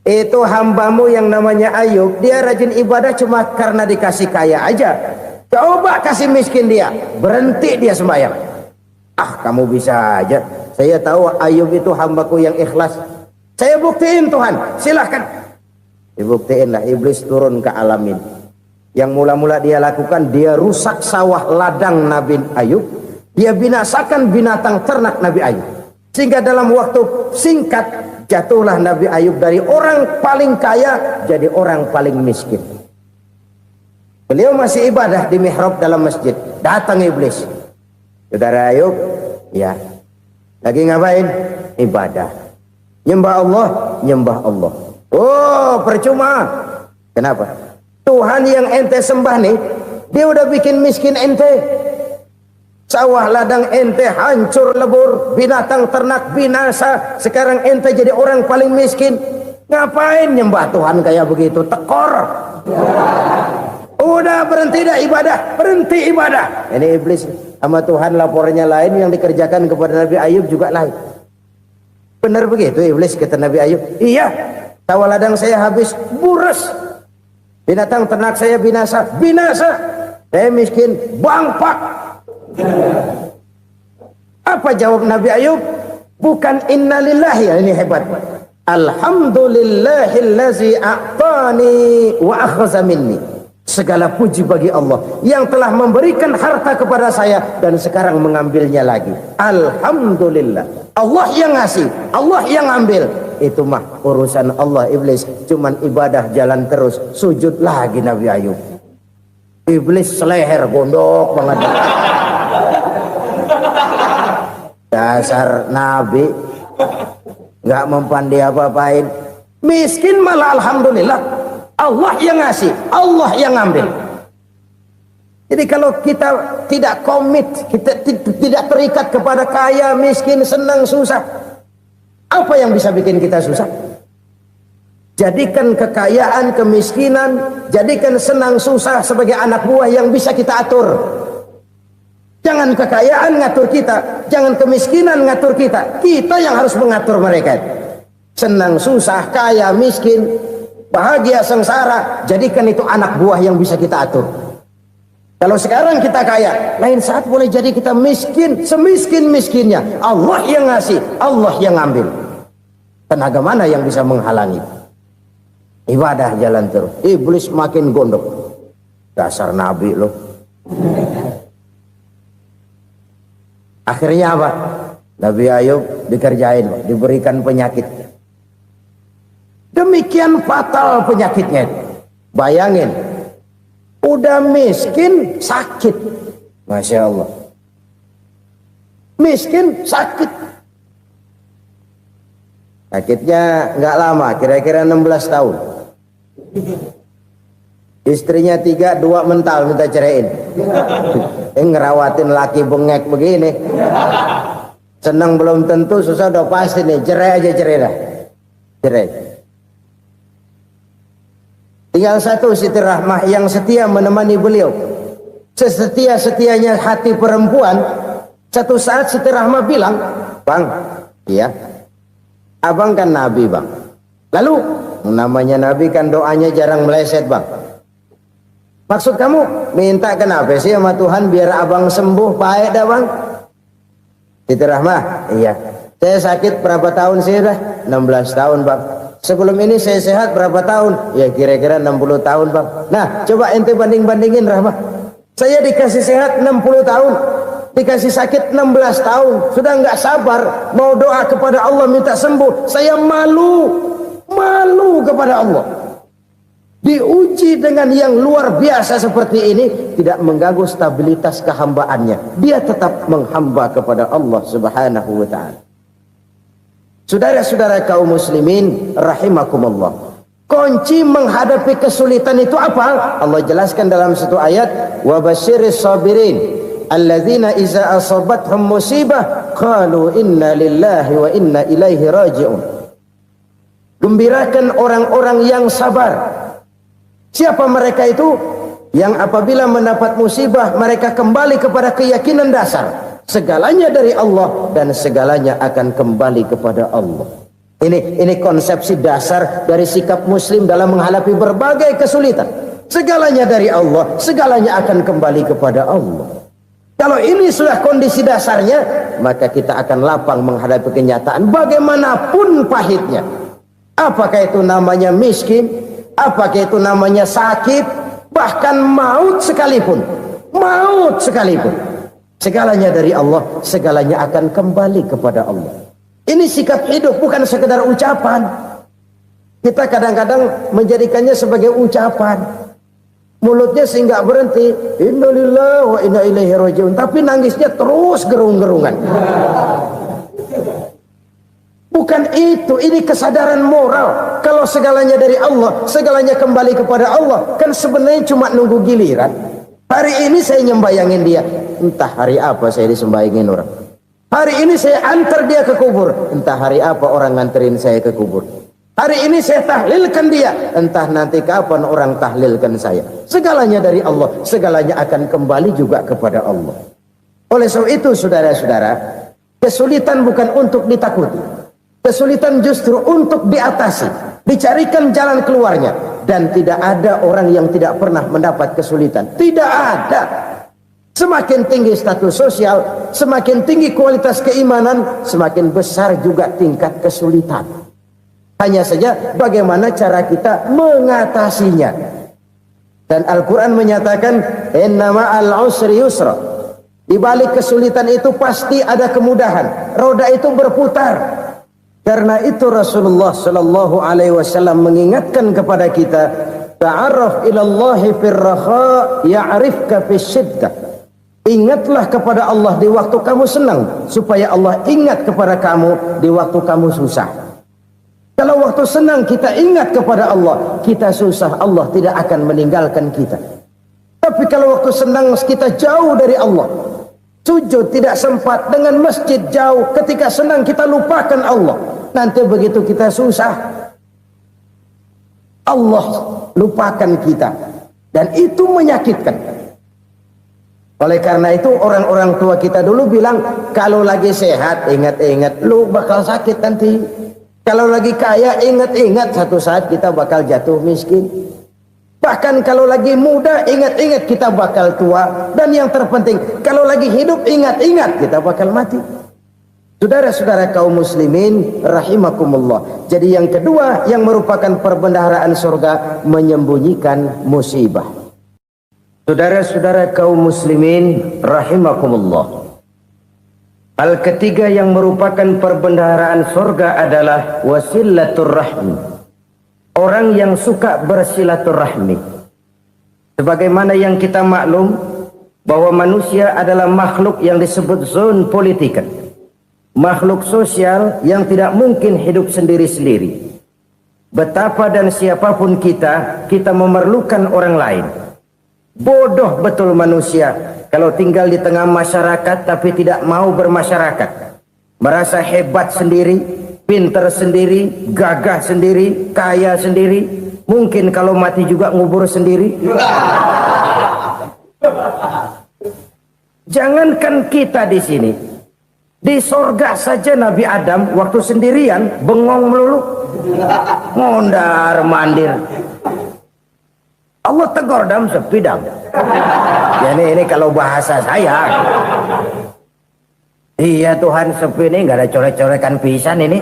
Itu hambamu yang namanya Ayub, dia rajin ibadah cuma karena dikasih kaya aja. Coba kasih miskin dia, berhenti dia sembahyang. Ah, kamu bisa aja. Saya tahu Ayub itu hambaku yang ikhlas. Saya buktiin Tuhan, silahkan. Dibuktiin lah, iblis turun ke alam ini. Yang mula-mula dia lakukan, dia rusak sawah ladang Nabi Ayub. Dia binasakan binatang ternak Nabi Ayub. Sehingga dalam waktu singkat, jatuhlah Nabi Ayub dari orang paling kaya jadi orang paling miskin. Beliau masih ibadah di mihrab dalam masjid. Datang iblis. Saudara Ayub, ya, lagi ngapain? Ibadah. Nyembah Allah, nyembah Allah. Oh, percuma. Kenapa? Tuhan yang ente sembah nih, dia udah bikin miskin ente. Sawah ladang ente hancur lebur, binatang ternak binasa. Sekarang ente jadi orang paling miskin. Ngapain nyembah Tuhan kayak begitu? Tekor. Udah berhenti dah ibadah, berhenti ibadah. Ini iblis sama Tuhan laporannya lain, yang dikerjakan kepada Nabi Ayub juga lain. Benar begitu iblis kata Nabi Ayub? Iya, sawah ladang saya habis, buras. Binatang ternak saya binasa, binasa. Saya miskin, bangpak. Apa jawab Nabi Ayub? Bukan innalillahi, ya, ini hebat. Alhamdulillahillazi a'tani wa akhza minni. Segala puji bagi Allah yang telah memberikan harta kepada saya dan sekarang mengambilnya lagi. Alhamdulillah. Allah yang ngasih, Allah yang ambil. Itu mah urusan Allah. Iblis cuman ibadah jalan terus, sujud lagi Nabi Ayub. Iblis seleher gondok banget. Dasar Nabi nggak mempan dia apa-apain. Miskin malah alhamdulillah. Allah yang ngasih, Allah yang ngambil. Jadi kalau kita tidak komit, kita tidak terikat kepada kaya, miskin, senang, susah, apa yang bisa bikin kita susah? Jadikan kekayaan, kemiskinan, jadikan senang, susah sebagai anak buah yang bisa kita atur. Jangan kekayaan ngatur kita, jangan kemiskinan ngatur kita. Kita yang harus mengatur mereka. Senang, susah, kaya, miskin, bahagia, sengsara, jadikan itu anak buah yang bisa kita atur. Kalau sekarang kita kaya, lain saat boleh jadi kita miskin, semiskin-miskinnya. Allah yang ngasih, Allah yang ngambil. Tenaga mana yang bisa menghalangi? Ibadah jalan terus. Iblis makin gondok. Dasar Nabi loh. Akhirnya apa? Nabi Ayub dikerjain, diberikan penyakit. Demikian fatal penyakitnya. Bayangin, udah miskin sakit. Masya Allah. Miskin sakit. Sakitnya nggak lama, kira-kira 16 tahun. Istrinya 3, 2 mental minta ceraiin. Ngerawatin laki bengek begini. Senang belum tentu, susah udah pasti nih. Cerai aja, cerai dah. Cerai. Tinggal satu Siti Rahmah yang setia menemani beliau. Sesetia-setianya hati perempuan. Satu saat Siti Rahmah bilang, "Bang, iya, abang kan Nabi bang. Lalu namanya Nabi kan doanya jarang meleset bang. Maksud kamu minta kenapa sih sama Tuhan biar abang sembuh baik dah bang?" Siti Rahmah, iya. Saya sakit berapa tahun sih dah? 16 tahun bang. Sebelum ini saya sehat berapa tahun? Ya kira-kira 60 tahun bang. Nah coba ente banding-bandingin Rahmah. Saya dikasih sehat 60 tahun. dikasih sakit 16 tahun, sudah nggak sabar, mau doa kepada Allah minta sembuh. Saya malu kepada Allah. Diuji dengan yang luar biasa seperti ini, tidak mengganggu stabilitas kehambaannya. Dia tetap menghamba kepada Allah Subhanahu wa ta'ala. Saudara-saudara kaum muslimin rahimakumullah, kunci menghadapi kesulitan itu apa? Allah jelaskan dalam satu ayat, wa basyiris sabirin alladzina iza asabathum musibah qalu inna lillahi wa inna ilaihi raji'un. Gembirakan orang-orang yang sabar. Siapa mereka itu? Yang apabila mendapat musibah mereka kembali kepada keyakinan dasar, segalanya dari Allah dan segalanya akan kembali kepada Allah. Ini konsepsi dasar dari sikap muslim dalam menghadapi berbagai kesulitan. Segalanya dari Allah, segalanya akan kembali kepada Allah. Kalau ini sudah kondisi dasarnya, maka kita akan lapang menghadapi kenyataan bagaimanapun pahitnya. Apakah itu namanya miskin, apakah itu namanya sakit, bahkan maut sekalipun. Segalanya dari Allah, segalanya akan kembali kepada Allah. Ini sikap hidup, bukan sekedar ucapan. Kita kadang-kadang menjadikannya sebagai ucapan. Mulutnya sehingga berhenti, innalillahi wa inna ilaihi raji'un, tapi nangisnya terus gerung-gerungan. Bukan itu, ini kesadaran moral. Kalau segalanya dari Allah, segalanya kembali kepada Allah, kan sebenarnya cuma nunggu giliran. Hari ini saya nyembayangin dia, entah hari apa saya disembayangin orang. Hari ini saya antar dia ke kubur, entah hari apa orang nganterin saya ke kubur. Hari ini saya tahlilkan dia, entah nanti kapan orang tahlilkan saya. Segalanya dari Allah, segalanya akan kembali juga kepada Allah. Oleh sebab itu saudara-saudara, kesulitan bukan untuk ditakuti. Kesulitan justru untuk diatasi, dicarikan jalan keluarnya. Dan tidak ada orang yang tidak pernah mendapat kesulitan. Tidak ada. Semakin tinggi status sosial, semakin tinggi kualitas keimanan, semakin besar juga tingkat kesulitan. Hanya saja bagaimana cara kita mengatasinya. Dan Al-Quran menyatakan, inna ma'al usri yusra. Di balik kesulitan itu pasti ada kemudahan. Roda itu berputar. Karena itu Rasulullah Shallallahu Alaihi Wasallam mengingatkan kepada kita, ta'arraf ilallahi firraha ya'rifka fisyiddah. Ingatlah kepada Allah di waktu kamu senang, supaya Allah ingat kepada kamu di waktu kamu susah. Kalau waktu senang kita ingat kepada Allah, kita susah, Allah tidak akan meninggalkan kita. Tapi kalau waktu senang kita jauh dari Allah, sujud tidak sempat, dengan masjid jauh, ketika senang kita lupakan Allah. Nanti begitu kita susah, Allah lupakan kita. Dan itu menyakitkan. Oleh karena itu orang-orang tua kita dulu bilang, kalau lagi sehat ingat-ingat lu bakal sakit nanti. Kalau lagi kaya ingat-ingat satu saat kita bakal jatuh miskin. Bahkan kalau lagi muda ingat-ingat kita bakal tua. Dan yang terpenting, kalau lagi hidup ingat-ingat kita bakal mati. Saudara-saudara kaum muslimin rahimakumullah. Jadi yang kedua yang merupakan perbendaharaan surga, menyembunyikan musibah. Saudara-saudara kaum muslimin rahimakumullah. Hal ketiga yang merupakan perbendaharaan surga adalah wasilatur rahmi. Orang yang suka bersilaturahmi. Sebagaimana yang kita maklum bahwa manusia adalah makhluk yang disebut zon politika. Makhluk sosial yang tidak mungkin hidup sendiri-sendiri. Betapa dan siapapun kita memerlukan orang lain. Bodoh betul manusia kalau tinggal di tengah masyarakat tapi tidak mau bermasyarakat. Merasa hebat sendiri, pinter sendiri, gagah sendiri, kaya sendiri. Mungkin kalau mati juga ngubur sendiri. Jangankan kita di sini, di sorga saja Nabi Adam waktu sendirian bengong melulu, mondar mandir. Allah tegur dam sepi dam. Ya ini kalau bahasa saya. Iya Tuhan sepi ini nggak ada coret-corekan pisan ini.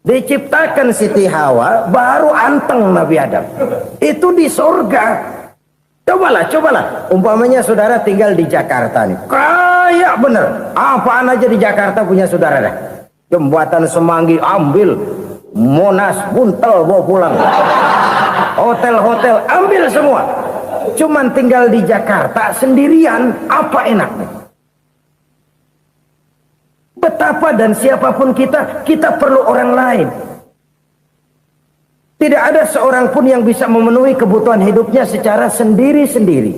Diciptakan Siti Hawa baru anteng Nabi Adam. Itu di sorga. Cobalah. Umpamanya saudara tinggal di Jakarta nih. Kayak bener. Apaan aja di Jakarta punya saudara dah. Jembatan Semanggi ambil. Monas, Buntel bawa pulang. Hotel-hotel ambil semua. Cuman tinggal di Jakarta sendirian, apa enaknya? Betapa dan siapapun kita perlu orang lain. Tidak ada seorang pun yang bisa memenuhi kebutuhan hidupnya secara sendiri-sendiri.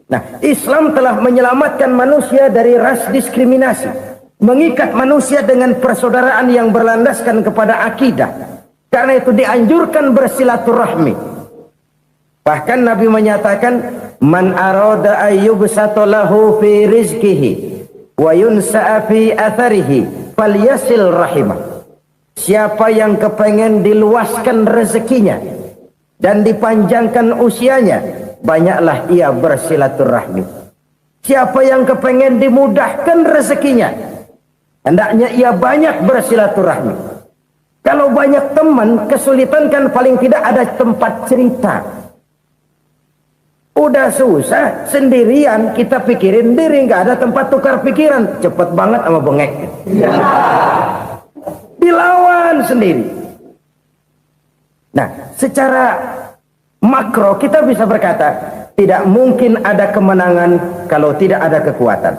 Nah, Islam telah menyelamatkan manusia dari ras diskriminasi, mengikat manusia dengan persaudaraan yang berlandaskan kepada akidah. Karena itu dianjurkan bersilaturahmi. Bahkan Nabi menyatakan, man arada ayyubsata lahu fi rizqihi wa yunsa'a fi atharihi falyasil rahimah. Siapa yang kepengen diluaskan rezekinya dan dipanjangkan usianya, banyaklah ia bersilaturahmi. Siapa yang kepengen dimudahkan rezekinya, hendaknya ia banyak bersilaturahmi. Kalau banyak teman, kesulitan kan paling tidak ada tempat cerita. Udah susah, sendirian kita pikirin diri, nggak ada tempat tukar pikiran. Cepet banget sama bengek. Dilawan sendiri. Nah, secara makro kita bisa berkata, tidak mungkin ada kemenangan kalau tidak ada kekuatan.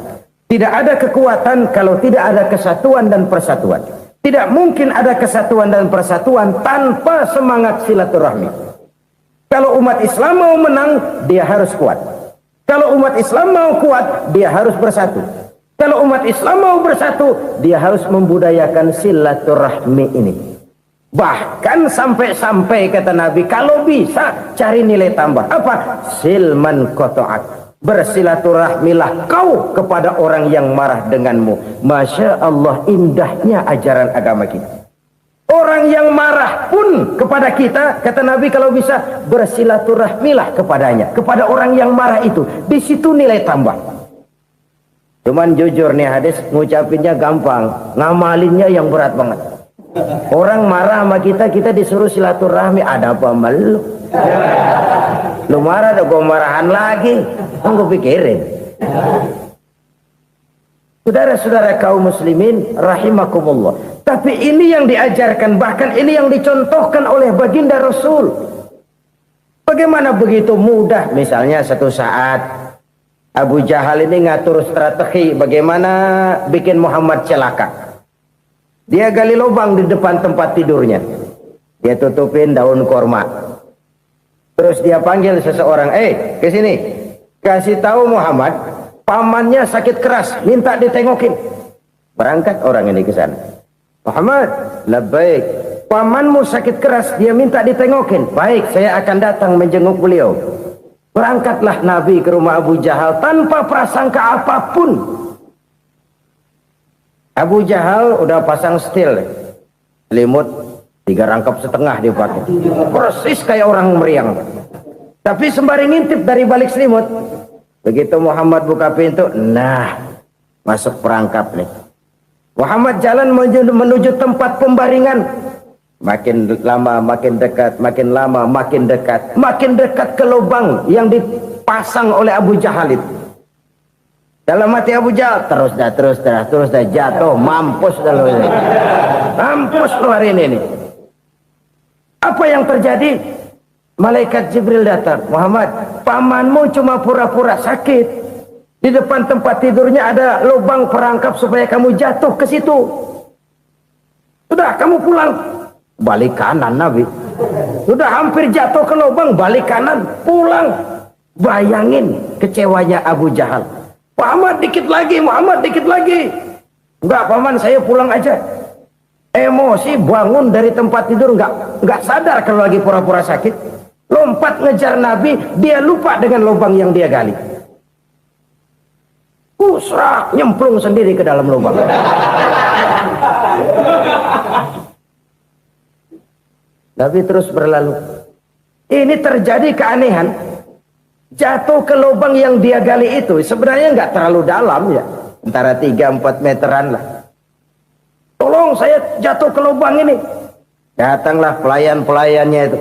Tidak ada kekuatan kalau tidak ada kesatuan dan persatuan. Tidak mungkin ada kesatuan dan persatuan tanpa semangat silaturahmi. Kalau umat Islam mau menang, dia harus kuat. Kalau umat Islam mau kuat, dia harus bersatu. Kalau umat Islam mau bersatu, dia harus membudayakan silaturahmi ini. Bahkan sampai-sampai kata Nabi, kalau bisa cari nilai tambah. Apa? Silman qata'ak. Bersilaturahmilah kau kepada orang yang marah denganmu. Masya Allah, indahnya ajaran agama kita. Orang yang marah pun kepada kita, kata Nabi, kalau bisa bersilaturahmilah kepadanya, kepada orang yang marah itu. Di situ nilai tambah. Cuman jujur nih hadis, ngucapinnya gampang, ngamalinnya yang berat banget. Orang marah sama kita disuruh silaturahmi, ada apa malu? Lu marah, ada gua marahan lagi. Tunggu pikirin. Saudara-saudara kaum muslimin rahimakumullah. Tapi ini yang diajarkan, bahkan ini yang dicontohkan oleh baginda Rasul. Bagaimana begitu mudah, misalnya satu saat Abu Jahal ini ngatur strategi bagaimana bikin Muhammad celaka. Dia gali lubang di depan tempat tidurnya. Dia tutupin daun korma. Terus dia panggil seseorang, ke sini. Kasih tahu Muhammad, pamannya sakit keras, minta ditengokin. Berangkat orang ini ke sana. Muhammad, labbaik. Pamanmu sakit keras, dia minta ditengokin. Baik, saya akan datang menjenguk beliau. Berangkatlah Nabi ke rumah Abu Jahal tanpa prasangka apapun. Abu Jahal udah pasang setil, selimut 3 rangkap setengah dia pakai, persis kayak orang meriang. Tapi sembari ngintip dari balik selimut, begitu Muhammad buka pintu, nah masuk perangkap nih. Muhammad jalan menuju tempat pembaringan. Makin lama makin dekat, makin lama makin dekat, makin dekat ke lubang yang dipasang oleh Abu Jahal itu. Dalam hati Abu Jahal, terus dah jatuh, mampus dah lo ini. Mampus lo hari ini nih. Apa yang terjadi? Malaikat Jibril datang. Muhammad, pamanmu cuma pura-pura sakit. Di depan tempat tidurnya ada lubang perangkap supaya kamu jatuh ke situ. Sudah, kamu pulang. Balik kanan Nabi. Sudah hampir jatuh ke lubang, balik kanan, pulang. Bayangin kecewanya Abu Jahal. Muhammad dikit lagi, Muhammad dikit lagi. Enggak paman, saya pulang aja. Emosi bangun dari tempat tidur, enggak sadar kalau lagi pura-pura sakit. Lompat ngejar Nabi, dia lupa dengan lubang yang dia gali. Pusrak, nyemplung sendiri ke dalam lubang. Nabi terus berlalu. Ini terjadi keanehan. Jatuh ke lubang yang dia gali itu sebenarnya nggak terlalu dalam ya, antara 3-4 meteran lah. Tolong saya jatuh ke lubang ini. Datanglah pelayan-pelayannya itu.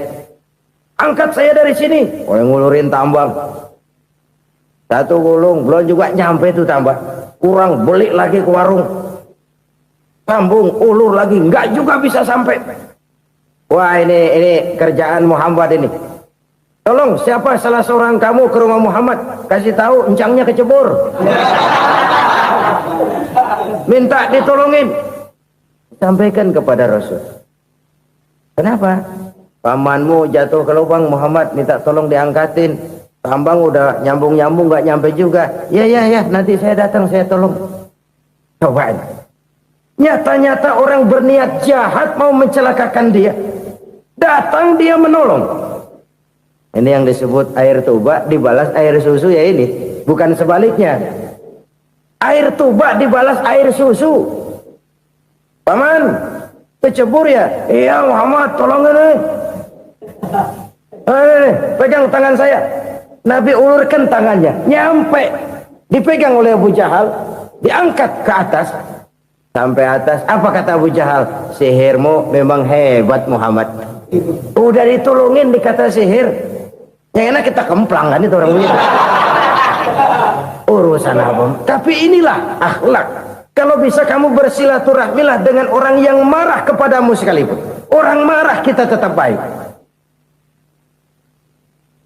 Angkat saya dari sini. Oh, yang ngulurin tambang. Satu gulung belum juga nyampe itu tambah. Kurang beli lagi ke warung. Sambung ulur lagi enggak juga bisa sampai. Wah ini kerjaan Muhammad ini. Tolong siapa salah seorang kamu ke rumah Muhammad, kasih tahu encangnya kecebur. Minta ditolongin. Sampaikan kepada Rasul. Kenapa? Pamanmu jatuh ke lubang, Muhammad minta tolong diangkatin. Tambang udah nyambung-nyambung nggak nyampe juga. Ya nanti saya datang saya tolong. Cobain. Nyata-nyata orang berniat jahat mau mencelakakan dia. Datang dia menolong. Ini yang disebut air tuba dibalas air susu ya ini. Bukan sebaliknya. Air tuba dibalas air susu. Paman, kecebur ya? Iya Muhammad, tolong ini. Pegang tangan saya. Nabi ulurkan tangannya, nyampe, dipegang oleh Abu Jahal, diangkat ke atas, sampai atas. Apa kata Abu Jahal? Sihirmu memang hebat Muhammad. Udah ditolongin dikata sihir, yang enak kita kemplang kan itu orang begitu. Urusan apa? Tapi inilah akhlak. Kalau bisa kamu bersilaturahmilah dengan orang yang marah kepadamu sekalipun. Orang marah kita tetap baik.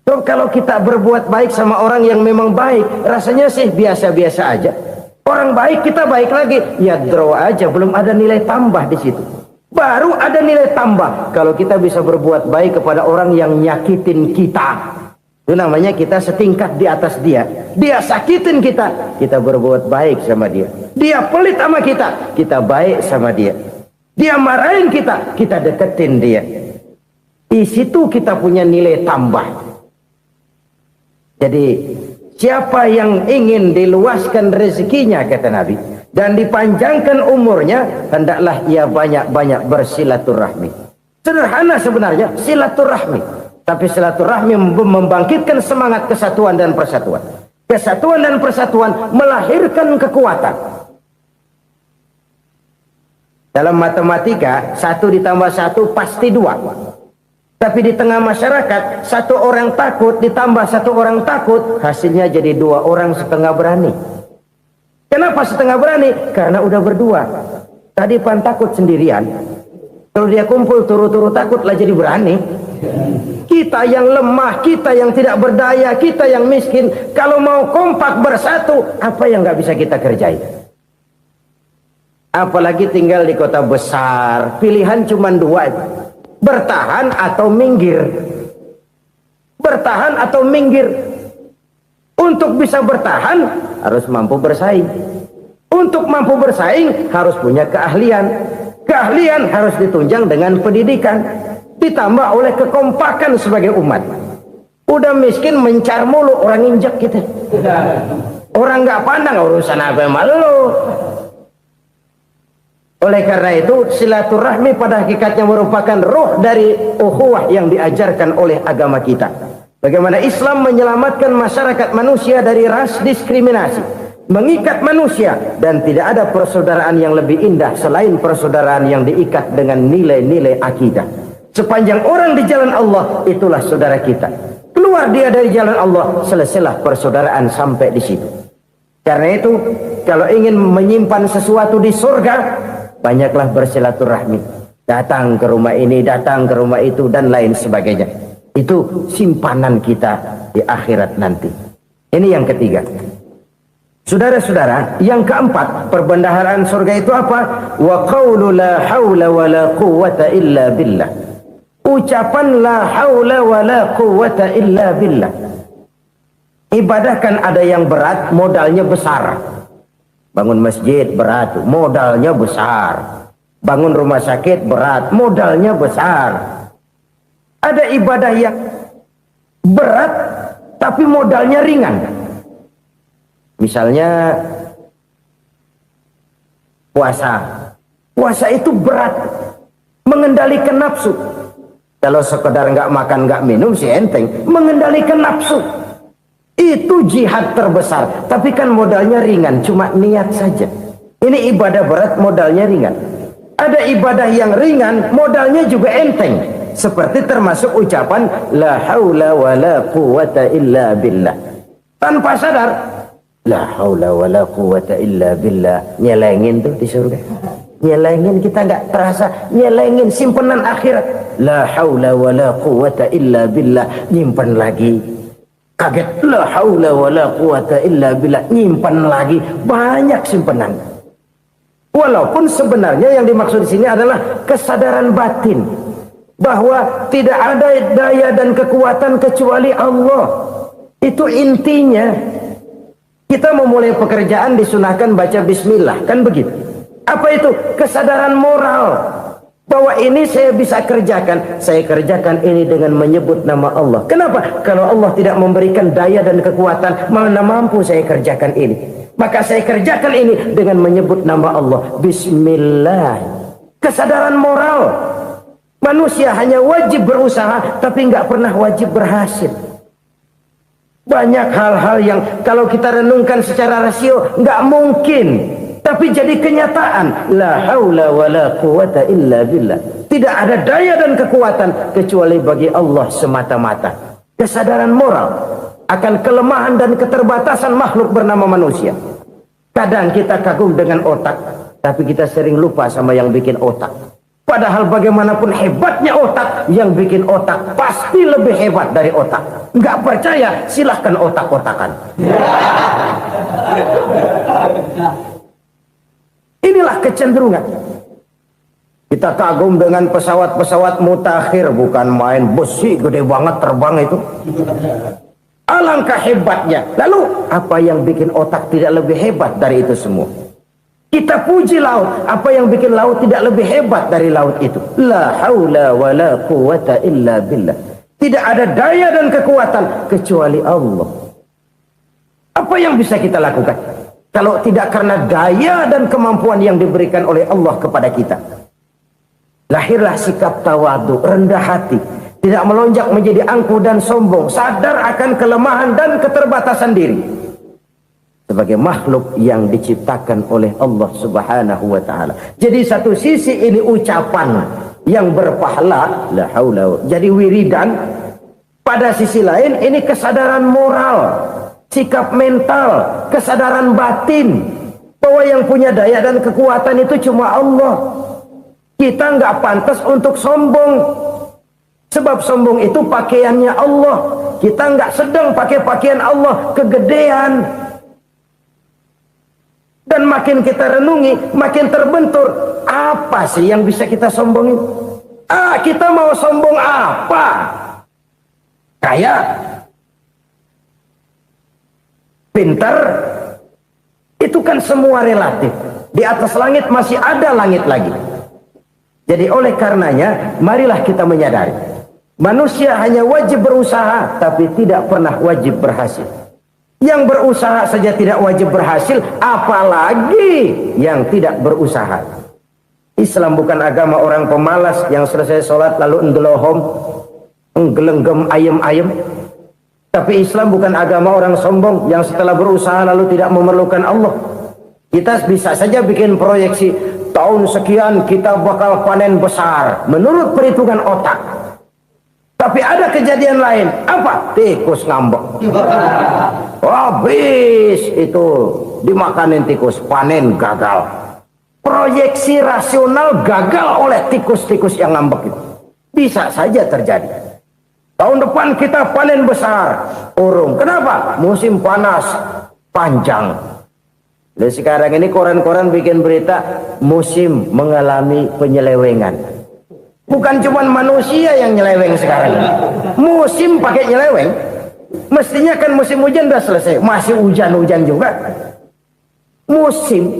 So, kalau kita berbuat baik sama orang yang memang baik, rasanya sih biasa-biasa aja. Orang baik kita baik lagi, ya draw aja, belum ada nilai tambah di situ. Baru ada nilai tambah kalau kita bisa berbuat baik kepada orang yang nyakitin kita. Itu namanya kita setingkat di atas dia. Dia sakitin kita, kita berbuat baik sama dia. Dia pelit sama kita, kita baik sama dia. Dia marahin kita, kita deketin dia. Di situ kita punya nilai tambah. Jadi siapa yang ingin diluaskan rezekinya kata Nabi dan dipanjangkan umurnya, hendaklah ia banyak-banyak bersilaturahmi. Sederhana sebenarnya silaturahmi, tapi silaturahmi membangkitkan semangat kesatuan dan persatuan. Kesatuan dan persatuan melahirkan kekuatan. Dalam matematika 1 ditambah 1 pasti 2. Tapi di tengah masyarakat, 1 orang takut ditambah 1 orang takut, hasilnya jadi 2 orang setengah berani. Kenapa setengah berani? Karena udah berdua. Tadi pan takut sendirian. Kalau dia kumpul turu-turu takutlah jadi berani. Kita yang lemah, kita yang tidak berdaya, kita yang miskin, kalau mau kompak bersatu, apa yang nggak bisa kita kerjain? Apalagi tinggal di kota besar, pilihan cuma 2. Bertahan atau minggir. Bertahan atau minggir. Untuk bisa bertahan harus mampu bersaing. Untuk mampu bersaing harus punya keahlian. Keahlian harus ditunjang dengan pendidikan, ditambah oleh kekompakan sebagai umat. Udah miskin mencar mulu, orang injak kita. Orang nggak pandang urusan apa malu. Oleh karena itu silaturahmi pada hakikatnya merupakan roh dari ukhuwah yang diajarkan oleh agama kita. Bagaimana Islam menyelamatkan masyarakat manusia dari ras diskriminasi, mengikat manusia, dan tidak ada persaudaraan yang lebih indah selain persaudaraan yang diikat dengan nilai-nilai akidah. Sepanjang orang di jalan Allah, itulah saudara kita. Keluar dia dari jalan Allah, selesailah persaudaraan sampai di situ. Karena itu, kalau ingin menyimpan sesuatu di surga, banyaklah bersilaturahmi. Datang ke rumah ini, datang ke rumah itu, dan lain sebagainya. Itu simpanan kita di akhirat nanti. Ini yang ketiga. Saudara-saudara, yang keempat, perbendaharaan surga itu apa? Wa qawlu la hawla wa la quwwata illa billah. Ucapan la hawla wa la quwwata illa billah. Ibadah kan ada yang berat, modalnya besar. Bangun masjid berat, modalnya besar. Bangun rumah sakit berat, modalnya besar. Ada ibadah yang berat tapi modalnya ringan. Misalnya puasa. Puasa itu berat, mengendalikan nafsu. Kalau sekedar nggak makan nggak minum sih enteng, mengendalikan nafsu. Itu jihad terbesar, tapi kan modalnya ringan, cuma niat saja. Ini ibadah berat, modalnya ringan. Ada ibadah yang ringan, modalnya juga enteng. Seperti termasuk ucapan la haula wa la quwwata illa billah. tanpa sadar. La haula wala quwata illa billah. Nyelengin tuh di surga. Nyelengin, kita nggak terasa. Nyelengin simpenan akhirat. La haula wala quwata illa billah. Nyimpan lagi. Kaget. La haula wala quwata illa billah. Nyimpan lagi. Banyak simpenan. Walaupun sebenarnya yang dimaksud di sini adalah kesadaran batin. Bahwa tidak ada daya dan kekuatan kecuali Allah. Itu intinya. Kita memulai pekerjaan disunahkan baca bismillah, kan begitu? Apa itu? Kesadaran moral bahwa ini saya bisa kerjakan. Saya kerjakan ini dengan menyebut nama Allah. Kenapa? Kalau Allah tidak memberikan daya dan kekuatan, mana mampu saya kerjakan ini. Maka saya kerjakan ini dengan menyebut nama Allah. Bismillah. Kesadaran moral. Manusia hanya wajib berusaha, tapi nggak pernah wajib berhasil. Banyak hal-hal yang kalau kita renungkan secara rasio nggak mungkin, tapi jadi kenyataan. La haula wala quwata illa billah. Tidak ada daya dan kekuatan kecuali bagi Allah semata-mata. Kesadaran moral akan kelemahan dan keterbatasan makhluk bernama manusia. Kadang kita kagum dengan otak, tapi kita sering lupa sama yang bikin otak. Padahal bagaimanapun hebatnya otak, yang bikin otak pasti lebih hebat dari otak. Nggak percaya, silahkan otak-otakan. Inilah kecenderungan. Kita kagum dengan pesawat-pesawat mutakhir, bukan main, besi gede banget terbang itu. Alangkah hebatnya. Lalu apa yang bikin otak tidak lebih hebat dari itu semua? Kita puji laut, apa yang bikin laut tidak lebih hebat dari laut itu? La haula wala quwata illa billah. Tidak ada daya dan kekuatan kecuali Allah. Apa yang bisa kita lakukan kalau tidak karena daya dan kemampuan yang diberikan oleh Allah kepada kita? Lahirlah sikap tawadu, rendah hati, tidak melonjak menjadi angkuh dan sombong, sadar akan kelemahan dan keterbatasan diri. Sebagai makhluk yang diciptakan oleh Allah Subhanahu wa ta'ala. Jadi satu sisi ini ucapan yang berpahala, la haula, jadi wiridan. Pada sisi lain ini kesadaran moral, sikap mental, kesadaran batin bahwa yang punya daya dan kekuatan itu cuma Allah. Kita nggak pantas untuk sombong, sebab sombong itu pakaiannya Allah. Kita nggak sedang pakai pakaian Allah, kegedean. Dan makin kita renungi, makin terbentur. Apa sih yang bisa kita sombongin? Kita mau sombong apa? Kaya? Pintar? Itu kan semua relatif. Di atas langit masih ada langit lagi. Jadi oleh karenanya, marilah kita menyadari. Manusia hanya wajib berusaha, tapi tidak pernah wajib berhasil. Yang berusaha saja tidak wajib berhasil, apalagi yang tidak berusaha. Islam bukan agama orang pemalas yang selesai sholat lalu endelohom, nggelenggem ayem-ayem. Tapi Islam bukan agama orang sombong yang setelah berusaha lalu tidak memerlukan Allah. Kita bisa saja bikin proyeksi, tahun sekian kita bakal panen besar menurut perhitungan otak. Tapi ada kejadian lain. Apa? Tikus ngambek. Habis itu dimakanin tikus, panen gagal. Proyeksi rasional gagal oleh tikus-tikus yang ngambek itu. Bisa saja terjadi. Tahun depan kita panen besar, urung. Kenapa? Musim panas panjang. Dan sekarang ini koran-koran bikin berita musim mengalami penyelewengan. Bukan cuma manusia yang nyeleweng sekarang. Musim pakai nyeleweng. Mestinya kan musim hujan udah selesai, masih hujan-hujan juga. Musim.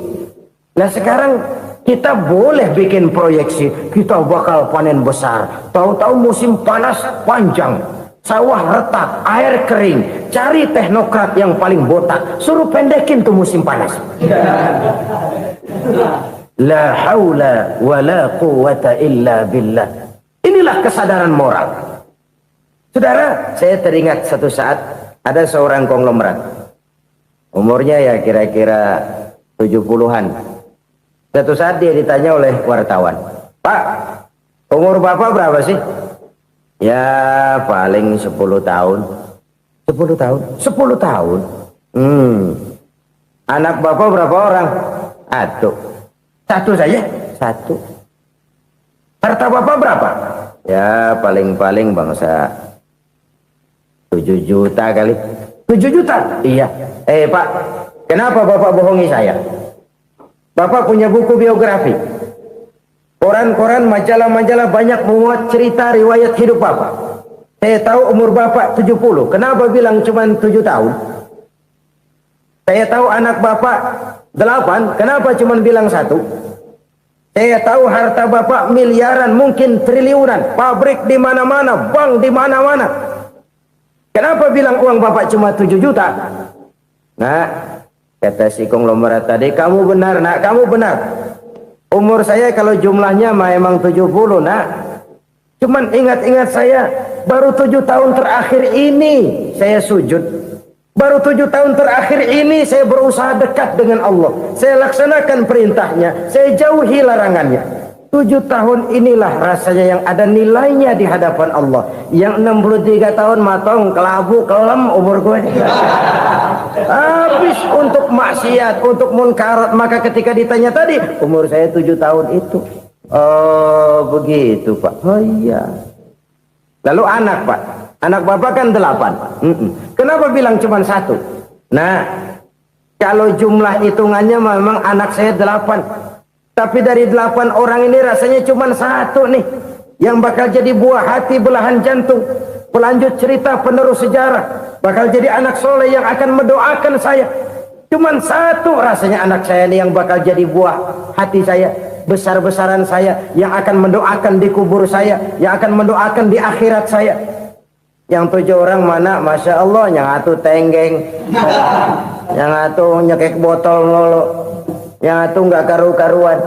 Nah sekarang kita boleh bikin proyeksi, kita bakal panen besar. Tahu-tahu musim panas panjang, sawah retak, air kering. Cari teknokrat yang paling botak, suruh pendekin tuh musim panas. La haula wa la quwata illa billah. Inilah kesadaran moral. Saudara, saya teringat satu saat ada seorang konglomerat. Umurnya ya kira-kira 70-an. Satu saat dia ditanya oleh wartawan, "Pak, umur Bapak berapa sih?" "Ya paling 10 tahun. 10 tahun. 10 tahun. Anak bapak berapa orang? Satu saja. Satu. Harta bapak berapa? Ya paling-paling bangsa 7 juta kali. 7 juta? Iya. Pak, kenapa bapak bohongi saya? Bapak punya buku biografi. Koran-koran, majalah-majalah banyak memuat cerita riwayat hidup bapak. Saya tahu umur bapak 70. Kenapa bilang cuma 7 tahun? Saya tahu anak bapak 8. Kenapa cuma bilang 1? Saya tahu harta bapak miliaran, mungkin triliunan. Pabrik di mana-mana, bank di mana-mana. Kenapa bilang uang bapak cuma 7 juta? Nah, kata si konglomerat tadi, kamu benar nak, kamu benar. Umur saya kalau jumlahnya memang 70 nak. Cuman ingat-ingat saya, baru 7 tahun terakhir ini saya sujud. Baru 7 tahun terakhir ini saya berusaha dekat dengan Allah. Saya laksanakan perintahnya, saya jauhi larangannya. 7 tahun inilah rasanya yang ada nilainya di hadapan Allah. Yang 63 tahun matong, kelabu, kelam umur gue. Habis untuk maksiat, untuk munkarat. Maka ketika ditanya tadi, umur saya 7 tahun itu. Oh begitu Pak. Oh iya. Lalu anak Pak. Anak bapak kan 8. Kenapa bilang cuma 1? Nah, kalau jumlah hitungannya memang anak saya 8. Tapi dari 8 orang ini rasanya cuma 1 nih. Yang bakal jadi buah hati, belahan jantung. Pelanjut cerita, penerus sejarah. Bakal jadi anak soleh yang akan mendoakan saya. Cuma 1 rasanya anak saya ini yang bakal jadi buah hati saya. Besar-besaran saya. Yang akan mendoakan di kubur saya. Yang akan mendoakan di akhirat saya. Yang 7 orang mana? Masya Allah, yang atu tenggeng, yang atu nyekek botol mulu, yang atu nggak karu-karuan.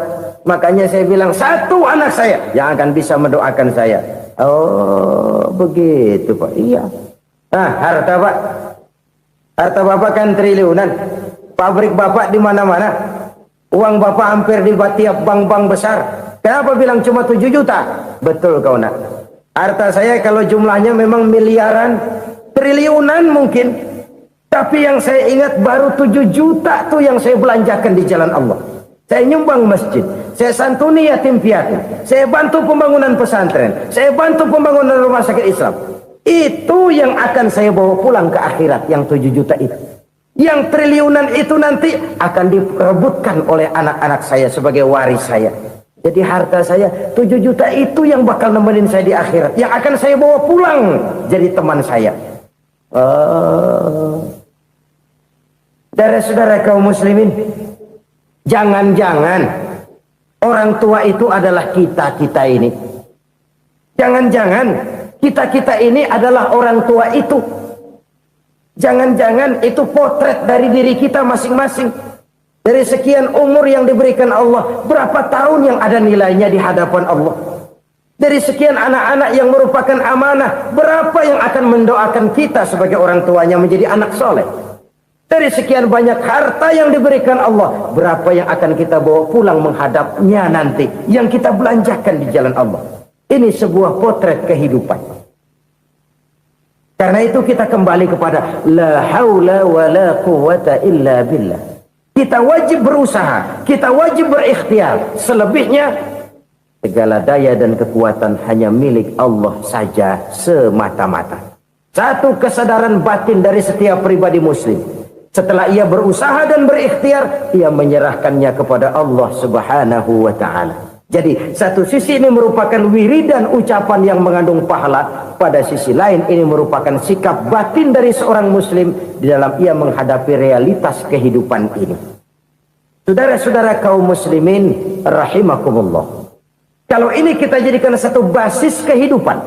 Makanya saya bilang 1 anak saya yang akan bisa mendoakan saya. Oh begitu Pak. Iya. Nah harta Pak, harta bapak kan triliunan. Pabrik bapak di mana-mana. Uang bapak hampir di tiap bank-bank besar. Kenapa bilang cuma 7 juta? Betul kau nak. Harta saya kalau jumlahnya memang miliaran, triliunan mungkin. Tapi yang saya ingat baru 7 juta tuh yang saya belanjakan di jalan Allah. Saya nyumbang masjid, saya santuni yatim piatu, saya bantu pembangunan pesantren, saya bantu pembangunan rumah sakit Islam. Itu yang akan saya bawa pulang ke akhirat, yang 7 juta itu. Yang triliunan itu nanti akan diperebutkan oleh anak-anak saya sebagai waris saya. Jadi harta saya 7 juta itu yang bakal nemenin saya di akhirat. Yang akan saya bawa pulang jadi teman saya. Saudara-saudara kaum muslimin, jangan-jangan orang tua itu adalah kita-kita ini. Jangan-jangan kita-kita ini adalah orang tua itu. Jangan-jangan itu potret dari diri kita masing-masing. Dari sekian umur yang diberikan Allah, berapa tahun yang ada nilainya di hadapan Allah? Dari sekian anak-anak yang merupakan amanah, berapa yang akan mendoakan kita sebagai orang tuanya menjadi anak soleh? Dari sekian banyak harta yang diberikan Allah, berapa yang akan kita bawa pulang menghadapnya nanti, yang kita belanjakan di jalan Allah? Ini sebuah potret kehidupan. Karena itu kita kembali kepada la haula wa la quwwata illa billah. Kita wajib berusaha, kita wajib berikhtiar. Selebihnya, segala daya dan kekuatan hanya milik Allah saja semata-mata. Satu kesadaran batin dari setiap pribadi muslim. Setelah ia berusaha dan berikhtiar, ia menyerahkannya kepada Allah Subhanahu wa ta'ala. Jadi, satu sisi ini merupakan wiridan ucapan yang mengandung pahala. Pada sisi lain, ini merupakan sikap batin dari seorang muslim di dalam ia menghadapi realitas kehidupan ini. Saudara-saudara kaum muslimin rahimakumullah. Kalau ini kita jadikan satu basis kehidupan,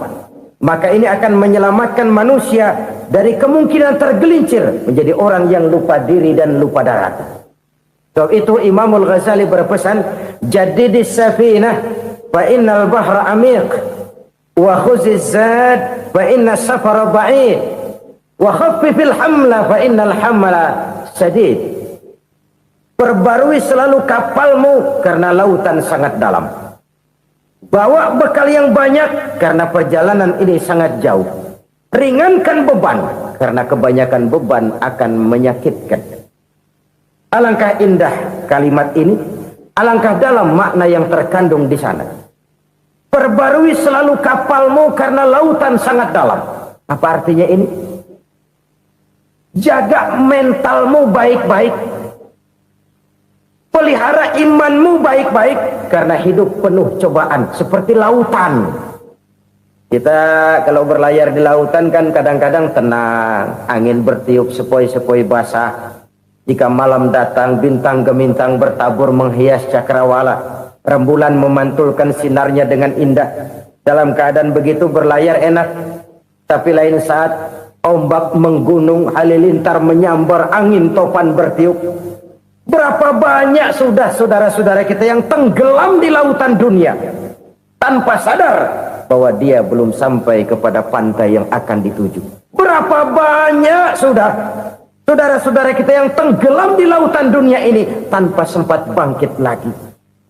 maka ini akan menyelamatkan manusia dari kemungkinan tergelincir menjadi orang yang lupa diri dan lupa darat. Sebab itu Imamul Ghazali berpesan, jadidis safinah fa innal bahra amiq wa khuziz zad fa inna safara ba'id wa khaffifil hamla fa innal hamla sadid. Perbarui selalu kapalmu karena lautan sangat dalam. Bawa bekal yang banyak karena perjalanan ini sangat jauh. Ringankan beban karena kebanyakan beban akan menyakitkan. Alangkah indah kalimat ini, alangkah dalam makna yang terkandung di sana. Perbarui selalu kapalmu karena lautan sangat dalam. Apa artinya ini? Jaga mentalmu baik-baik. Pelihara imanmu baik-baik karena hidup penuh cobaan seperti lautan. Kita kalau berlayar di lautan kan kadang-kadang tenang, angin bertiup sepoi-sepoi basah. Jika malam datang, bintang gemintang bertabur menghias cakrawala. Rembulan memantulkan sinarnya dengan indah. Dalam keadaan begitu berlayar enak. Tapi lain saat ombak menggunung, halilintar menyambar, angin topan bertiup. Berapa banyak sudah saudara-saudara kita yang tenggelam di lautan dunia tanpa sadar bahwa dia belum sampai kepada pantai yang akan dituju. Berapa banyak sudah saudara-saudara kita yang tenggelam di lautan dunia ini tanpa sempat bangkit lagi.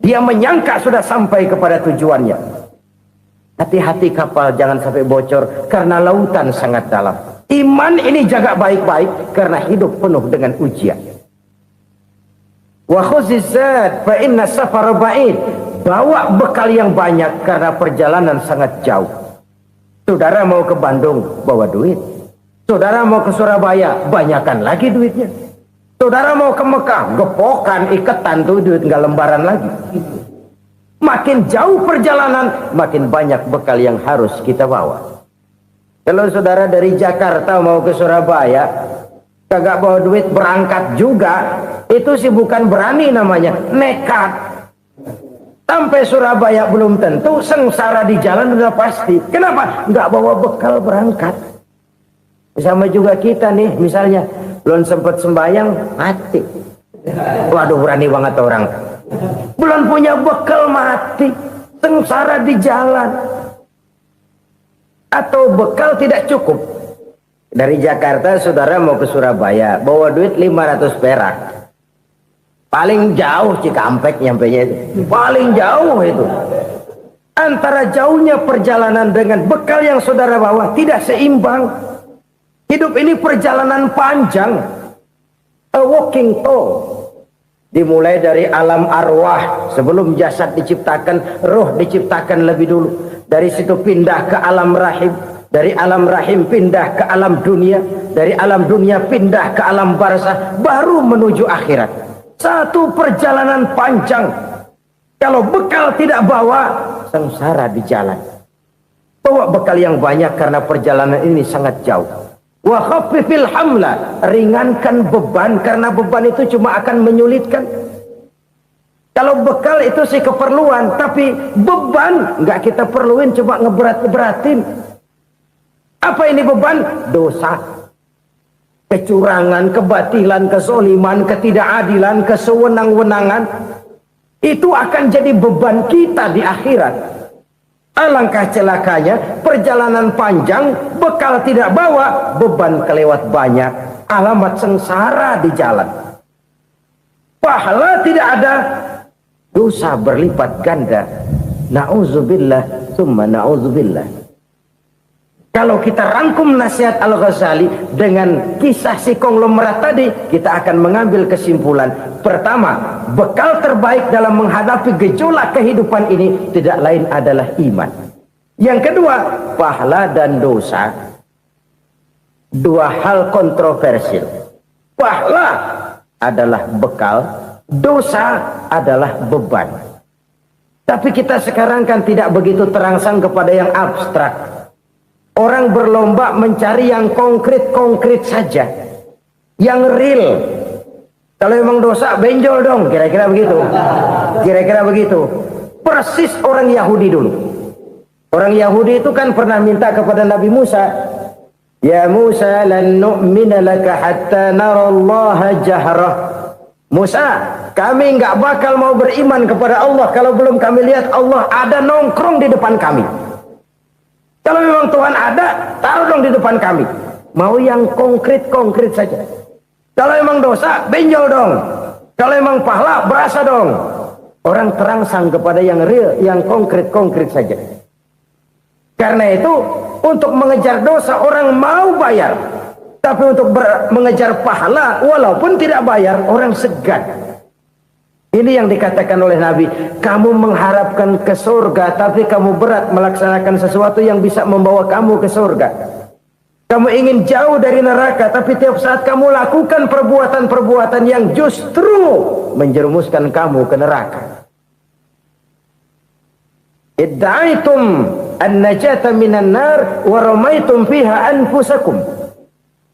Dia menyangka sudah sampai kepada tujuannya. Hati-hati kapal jangan sampai bocor karena lautan sangat dalam. Iman ini jaga baik-baik karena hidup penuh dengan ujian. Wa khuzizat fa inna safar ba'id. Bawa bekal yang banyak karena perjalanan sangat jauh. Saudara mau ke Bandung, bawa duit. Saudara mau ke Surabaya, banyakan lagi duitnya. Saudara mau ke Mekah, gepokan, iketan tuh duit nggak lembaran lagi. Makin jauh perjalanan, makin banyak bekal yang harus kita bawa. Kalau saudara dari Jakarta mau ke Surabaya, kagak bawa duit berangkat juga, itu sih bukan berani namanya, nekat. Sampai Surabaya belum tentu, sengsara di jalan udah pasti. Kenapa? Nggak bawa bekal berangkat. Sama juga kita nih, misalnya belum sempat sembahyang, mati. Waduh, berani banget orang. Belum punya bekal, mati. Sengsara di jalan. Atau bekal tidak cukup. Dari Jakarta saudara mau ke Surabaya, bawa duit 500 perak. Paling jauh Cikampek nyampenya itu. Paling jauh itu. Antara jauhnya perjalanan dengan bekal yang saudara bawa tidak seimbang. Hidup ini perjalanan panjang. A walking tour. Dimulai dari alam arwah. Sebelum jasad diciptakan, roh diciptakan lebih dulu. Dari situ pindah ke alam rahim. Dari alam rahim pindah ke alam dunia. Dari alam dunia pindah ke alam barzah. Baru menuju akhirat. Satu perjalanan panjang. Kalau bekal tidak bawa, sengsara di jalan. Bawa bekal yang banyak karena perjalanan ini sangat jauh. Wa khaffifil hamla, ringankan beban karena beban itu cuma akan menyulitkan. Kalau bekal itu sih keperluan, tapi beban nggak kita perluin, cuma ngeberat-beratin. Apa ini beban? Dosa. Kecurangan, kebatilan, kezoliman, ketidakadilan, kesewenang-wenangan. Itu akan jadi beban kita di akhirat. Alangkah celakanya, perjalanan panjang, bekal tidak bawa, beban kelewat banyak, alamat sengsara di jalan. Pahala tidak ada, dosa berlipat ganda. Na'udzubillah, summa na'udzubillah. Kalau kita rangkum nasihat Al-Ghazali dengan kisah si konglomerat tadi, kita akan mengambil kesimpulan. Pertama, bekal terbaik dalam menghadapi gejolak kehidupan ini tidak lain adalah iman. Yang kedua, pahala dan dosa. Dua hal kontroversial. Pahala adalah bekal, dosa adalah beban. Tapi kita sekarang kan tidak begitu terangsang kepada yang abstrak. Orang berlomba mencari yang konkret-konkret saja. Yang real. Kalau memang dosa, benjol dong. Kira-kira begitu. Kira-kira begitu. Persis orang Yahudi dulu. Orang Yahudi itu kan pernah minta kepada Nabi Musa. Ya Musa, lan nu'mina laka hatta narallaha jahrah. Musa, kami nggak bakal mau beriman kepada Allah kalau belum kami lihat Allah ada nongkrong di depan kami. Kalau memang Tuhan ada, taruh dong di depan kami. Mau yang konkret-konkret saja. Kalau memang dosa, benjol dong. Kalau memang pahala, berasa dong. Orang terangsang kepada yang real, yang konkret-konkret saja. Karena itu, untuk mengejar dosa, orang mau bayar. Tapi untuk mengejar pahala walaupun tidak bayar, orang segan. Ini yang dikatakan oleh Nabi, kamu mengharapkan ke surga tapi kamu berat melaksanakan sesuatu yang bisa membawa kamu ke surga. Kamu ingin jauh dari neraka tapi tiap saat kamu lakukan perbuatan-perbuatan yang justru menjerumuskan kamu ke neraka. Idda'aitum an-najata minan nar wa ramaitum fiha anfusakum.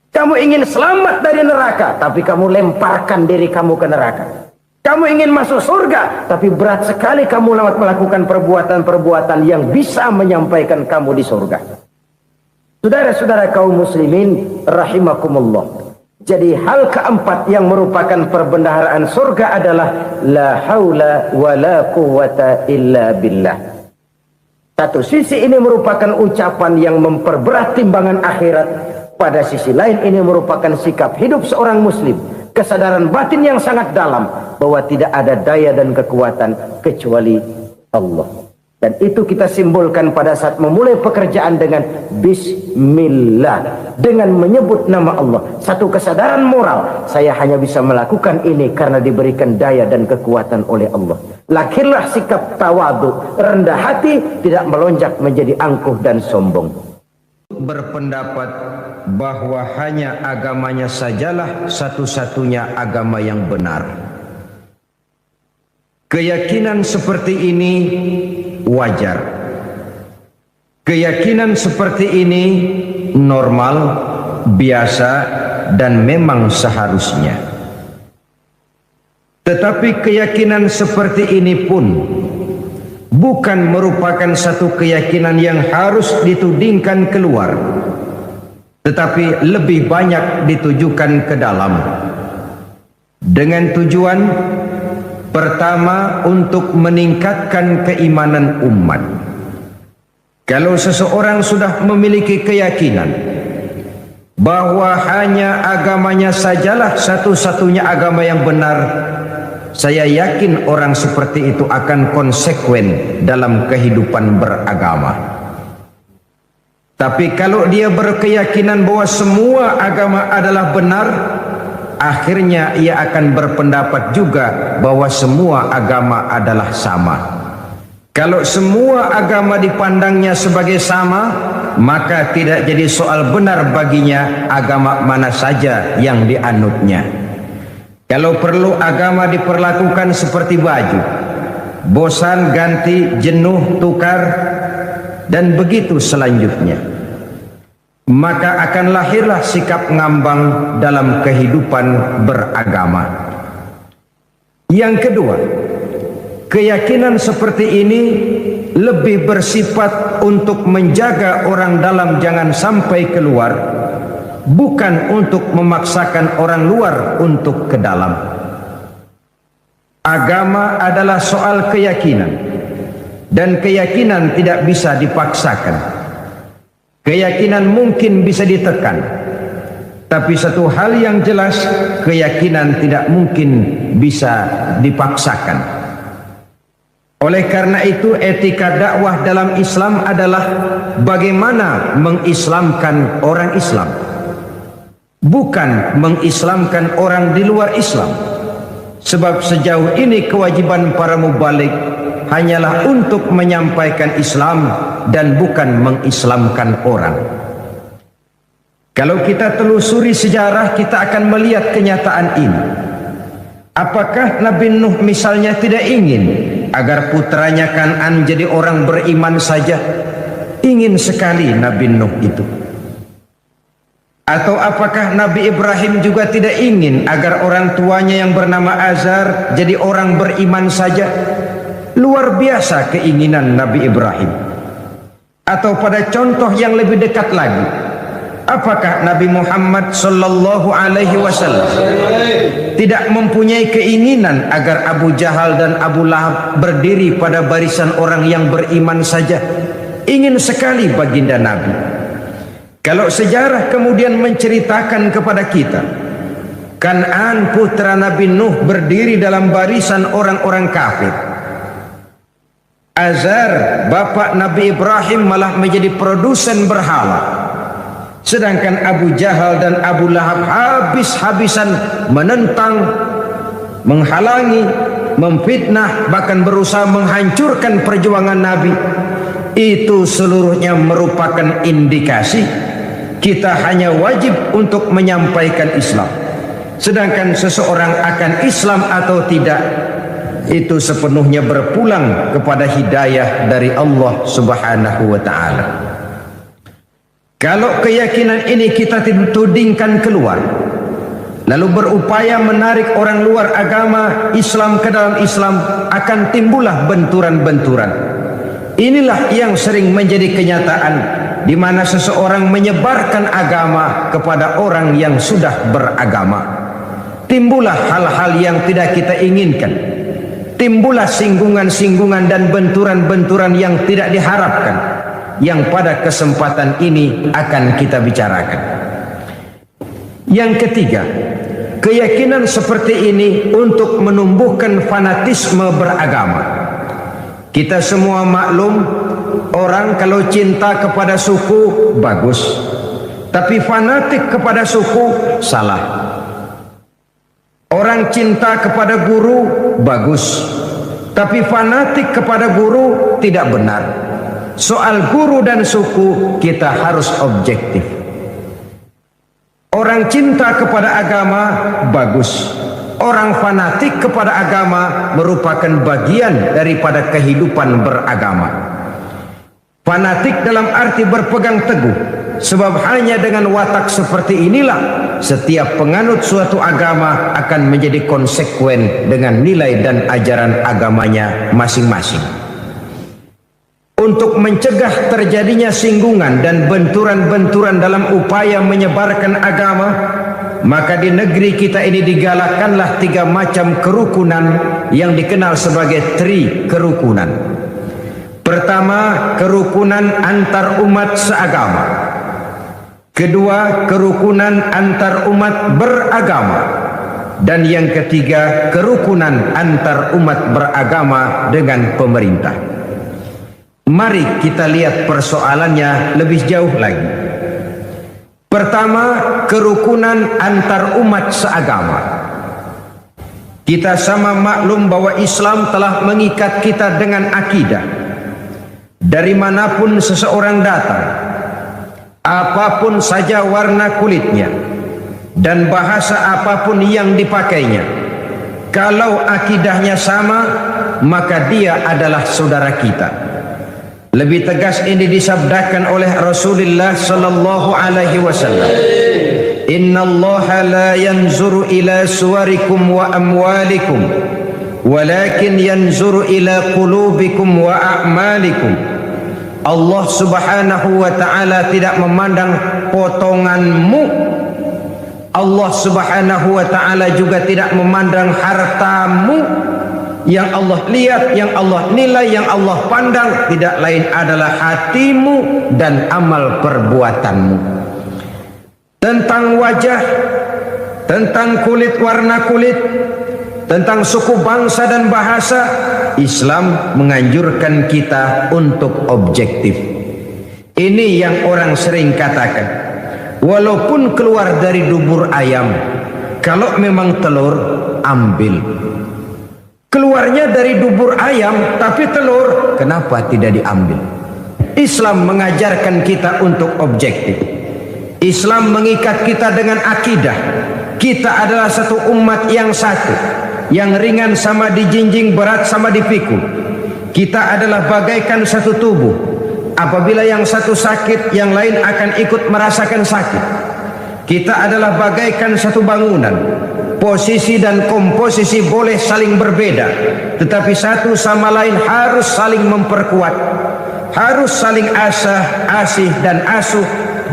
Kamu ingin selamat dari neraka, tapi kamu lemparkan diri kamu ke neraka. Kamu ingin masuk surga, tapi berat sekali kamu melakukan perbuatan-perbuatan yang bisa menyampaikan kamu di surga. Saudara-saudara kaum muslimin rahimakumullah. Jadi hal keempat yang merupakan perbendaharaan surga adalah la haula wa la quwwata illa billah. Satu sisi ini merupakan ucapan yang memperberat timbangan akhirat. Pada sisi lain ini merupakan sikap hidup seorang muslim. Kesadaran batin yang sangat dalam bahwa tidak ada daya dan kekuatan kecuali Allah. Dan itu kita simbolkan pada saat memulai pekerjaan dengan Bismillah. Dengan menyebut nama Allah. Satu kesadaran moral. Saya hanya bisa melakukan ini karena diberikan daya dan kekuatan oleh Allah. Lahirlah sikap tawadu, rendah hati, tidak melonjak menjadi angkuh dan sombong. Berpendapat bahwa hanya agamanya sajalah satu-satunya agama yang benar. Keyakinan seperti ini wajar. Keyakinan seperti ini normal, biasa, dan memang seharusnya. Tetapi keyakinan seperti ini pun bukan merupakan satu keyakinan yang harus ditudingkan keluar, tetapi lebih banyak ditujukan ke dalam. Dengan tujuan pertama, untuk meningkatkan keimanan umat. Kalau seseorang sudah memiliki keyakinan bahwa hanya agamanya sajalah satu-satunya agama yang benar, saya yakin orang seperti itu akan konsekuen dalam kehidupan beragama. Tapi kalau dia berkeyakinan bahwa semua agama adalah benar, akhirnya ia akan berpendapat juga bahwa semua agama adalah sama. Kalau semua agama dipandangnya sebagai sama, maka tidak jadi soal benar baginya agama mana saja yang dianutnya. Kalau perlu agama diperlakukan seperti baju, bosan ganti, jenuh tukar, dan begitu selanjutnya, maka akan lahirlah sikap ngambang dalam kehidupan beragama. Yang kedua, keyakinan seperti ini lebih bersifat untuk menjaga orang dalam jangan sampai keluar, bukan untuk memaksakan orang luar untuk ke dalam. Agama adalah soal keyakinan, dan keyakinan tidak bisa dipaksakan. Keyakinan mungkin bisa ditekan, tapi satu hal yang jelas, keyakinan tidak mungkin bisa dipaksakan. Oleh karena itu, etika dakwah dalam Islam adalah bagaimana mengislamkan orang Islam, bukan mengislamkan orang di luar Islam. Sebab sejauh ini kewajiban para mubalik hanyalah untuk menyampaikan Islam dan bukan mengislamkan orang. Kalau kita telusuri sejarah, kita akan melihat kenyataan ini. Apakah Nabi Nuh misalnya tidak ingin agar putranya Kan'an jadi orang beriman saja? Ingin sekali Nabi Nuh itu. Atau apakah Nabi Ibrahim juga tidak ingin agar orang tuanya yang bernama Azar jadi orang beriman saja? Luar biasa keinginan Nabi Ibrahim. Atau pada contoh yang lebih dekat lagi, apakah Nabi Muhammad sallallahu alaihi wasallam tidak mempunyai keinginan agar Abu Jahal dan Abu Lahab berdiri pada barisan orang yang beriman saja? Ingin sekali baginda Nabi. Kalau sejarah kemudian menceritakan kepada kita, Kan'an putra Nabi Nuh berdiri dalam barisan orang-orang kafir, Azar bapak Nabi Ibrahim malah menjadi produsen berhala, Sedangkan Abu Jahal dan Abu Lahab habis-habisan menentang, menghalangi, memfitnah, bahkan berusaha menghancurkan perjuangan Nabi. Itu seluruhnya merupakan indikasi kita hanya wajib untuk menyampaikan Islam. Sedangkan seseorang akan Islam atau tidak, itu sepenuhnya berpulang kepada hidayah dari Allah Subhanahu wa ta'ala. Kalau keyakinan ini kita tudingkan keluar, lalu berupaya menarik orang luar agama Islam ke dalam Islam, akan timbullah benturan-benturan. Inilah yang sering menjadi kenyataan di mana seseorang menyebarkan agama kepada orang yang sudah beragama. Timbullah hal-hal yang tidak kita inginkan. Timbullah singgungan-singgungan dan benturan-benturan yang tidak diharapkan, yang pada kesempatan ini akan kita bicarakan. Yang ketiga, keyakinan seperti ini untuk menumbuhkan fanatisme beragama. Kita semua maklum, orang kalau cinta kepada suku bagus, tapi fanatik kepada suku salah. Orang cinta kepada guru bagus, tapi fanatik kepada guru tidak benar. Soal guru dan suku kita harus objektif. Orang cinta kepada agama bagus, orang fanatik kepada agama merupakan bagian daripada kehidupan beragama. Fanatik dalam arti berpegang teguh, sebab hanya dengan watak seperti inilah setiap penganut suatu agama akan menjadi konsekuen dengan nilai dan ajaran agamanya masing-masing. Untuk mencegah terjadinya singgungan dan benturan-benturan dalam upaya menyebarkan agama, maka di negeri kita ini digalakkanlah 3 macam kerukunan yang dikenal sebagai tri kerukunan. Pertama, kerukunan antar umat seagama. Kedua, kerukunan antar umat beragama. Dan yang ketiga, kerukunan antar umat beragama dengan pemerintah. Mari kita lihat persoalannya lebih jauh lagi. Pertama, kerukunan antar umat seagama. Kita sama maklum bahwa Islam telah mengikat kita dengan akidah. Dari manapun seseorang datang, apapun saja warna kulitnya dan bahasa apapun yang dipakainya, kalau akidahnya sama, maka dia adalah saudara kita. Lebih tegas ini disabdakan oleh Rasulullah sallallahu alaihi wasallam. Innallaha la yanzuru ila suwarikum wa amwalikum, walakin yanzuru ila qulubikum wa a'malikum. Allah Subhanahu wa ta'ala tidak memandang potonganmu. Allah Subhanahu wa ta'ala juga tidak memandang hartamu. Yang Allah lihat, yang Allah nilai, yang Allah pandang tidak lain adalah hatimu dan amal perbuatanmu. Tentang wajah, tentang kulit, warna kulit, tentang suku, bangsa dan bahasa, Islam menganjurkan kita untuk objektif. Ini yang orang sering katakan, walaupun keluar dari dubur ayam, kalau memang telur, ambil. Keluarnya dari dubur ayam tapi telur, kenapa tidak diambil? Islam mengajarkan kita untuk objektif. Islam mengikat kita dengan akidah. Kita adalah satu umat yang satu, yang ringan sama dijinjing, berat sama dipikul. Kita adalah bagaikan satu tubuh. Apabila yang satu sakit, yang lain akan ikut merasakan sakit. Kita adalah bagaikan satu bangunan. Posisi dan komposisi boleh saling berbeda, tetapi satu sama lain harus saling memperkuat, harus saling asih dan asuh,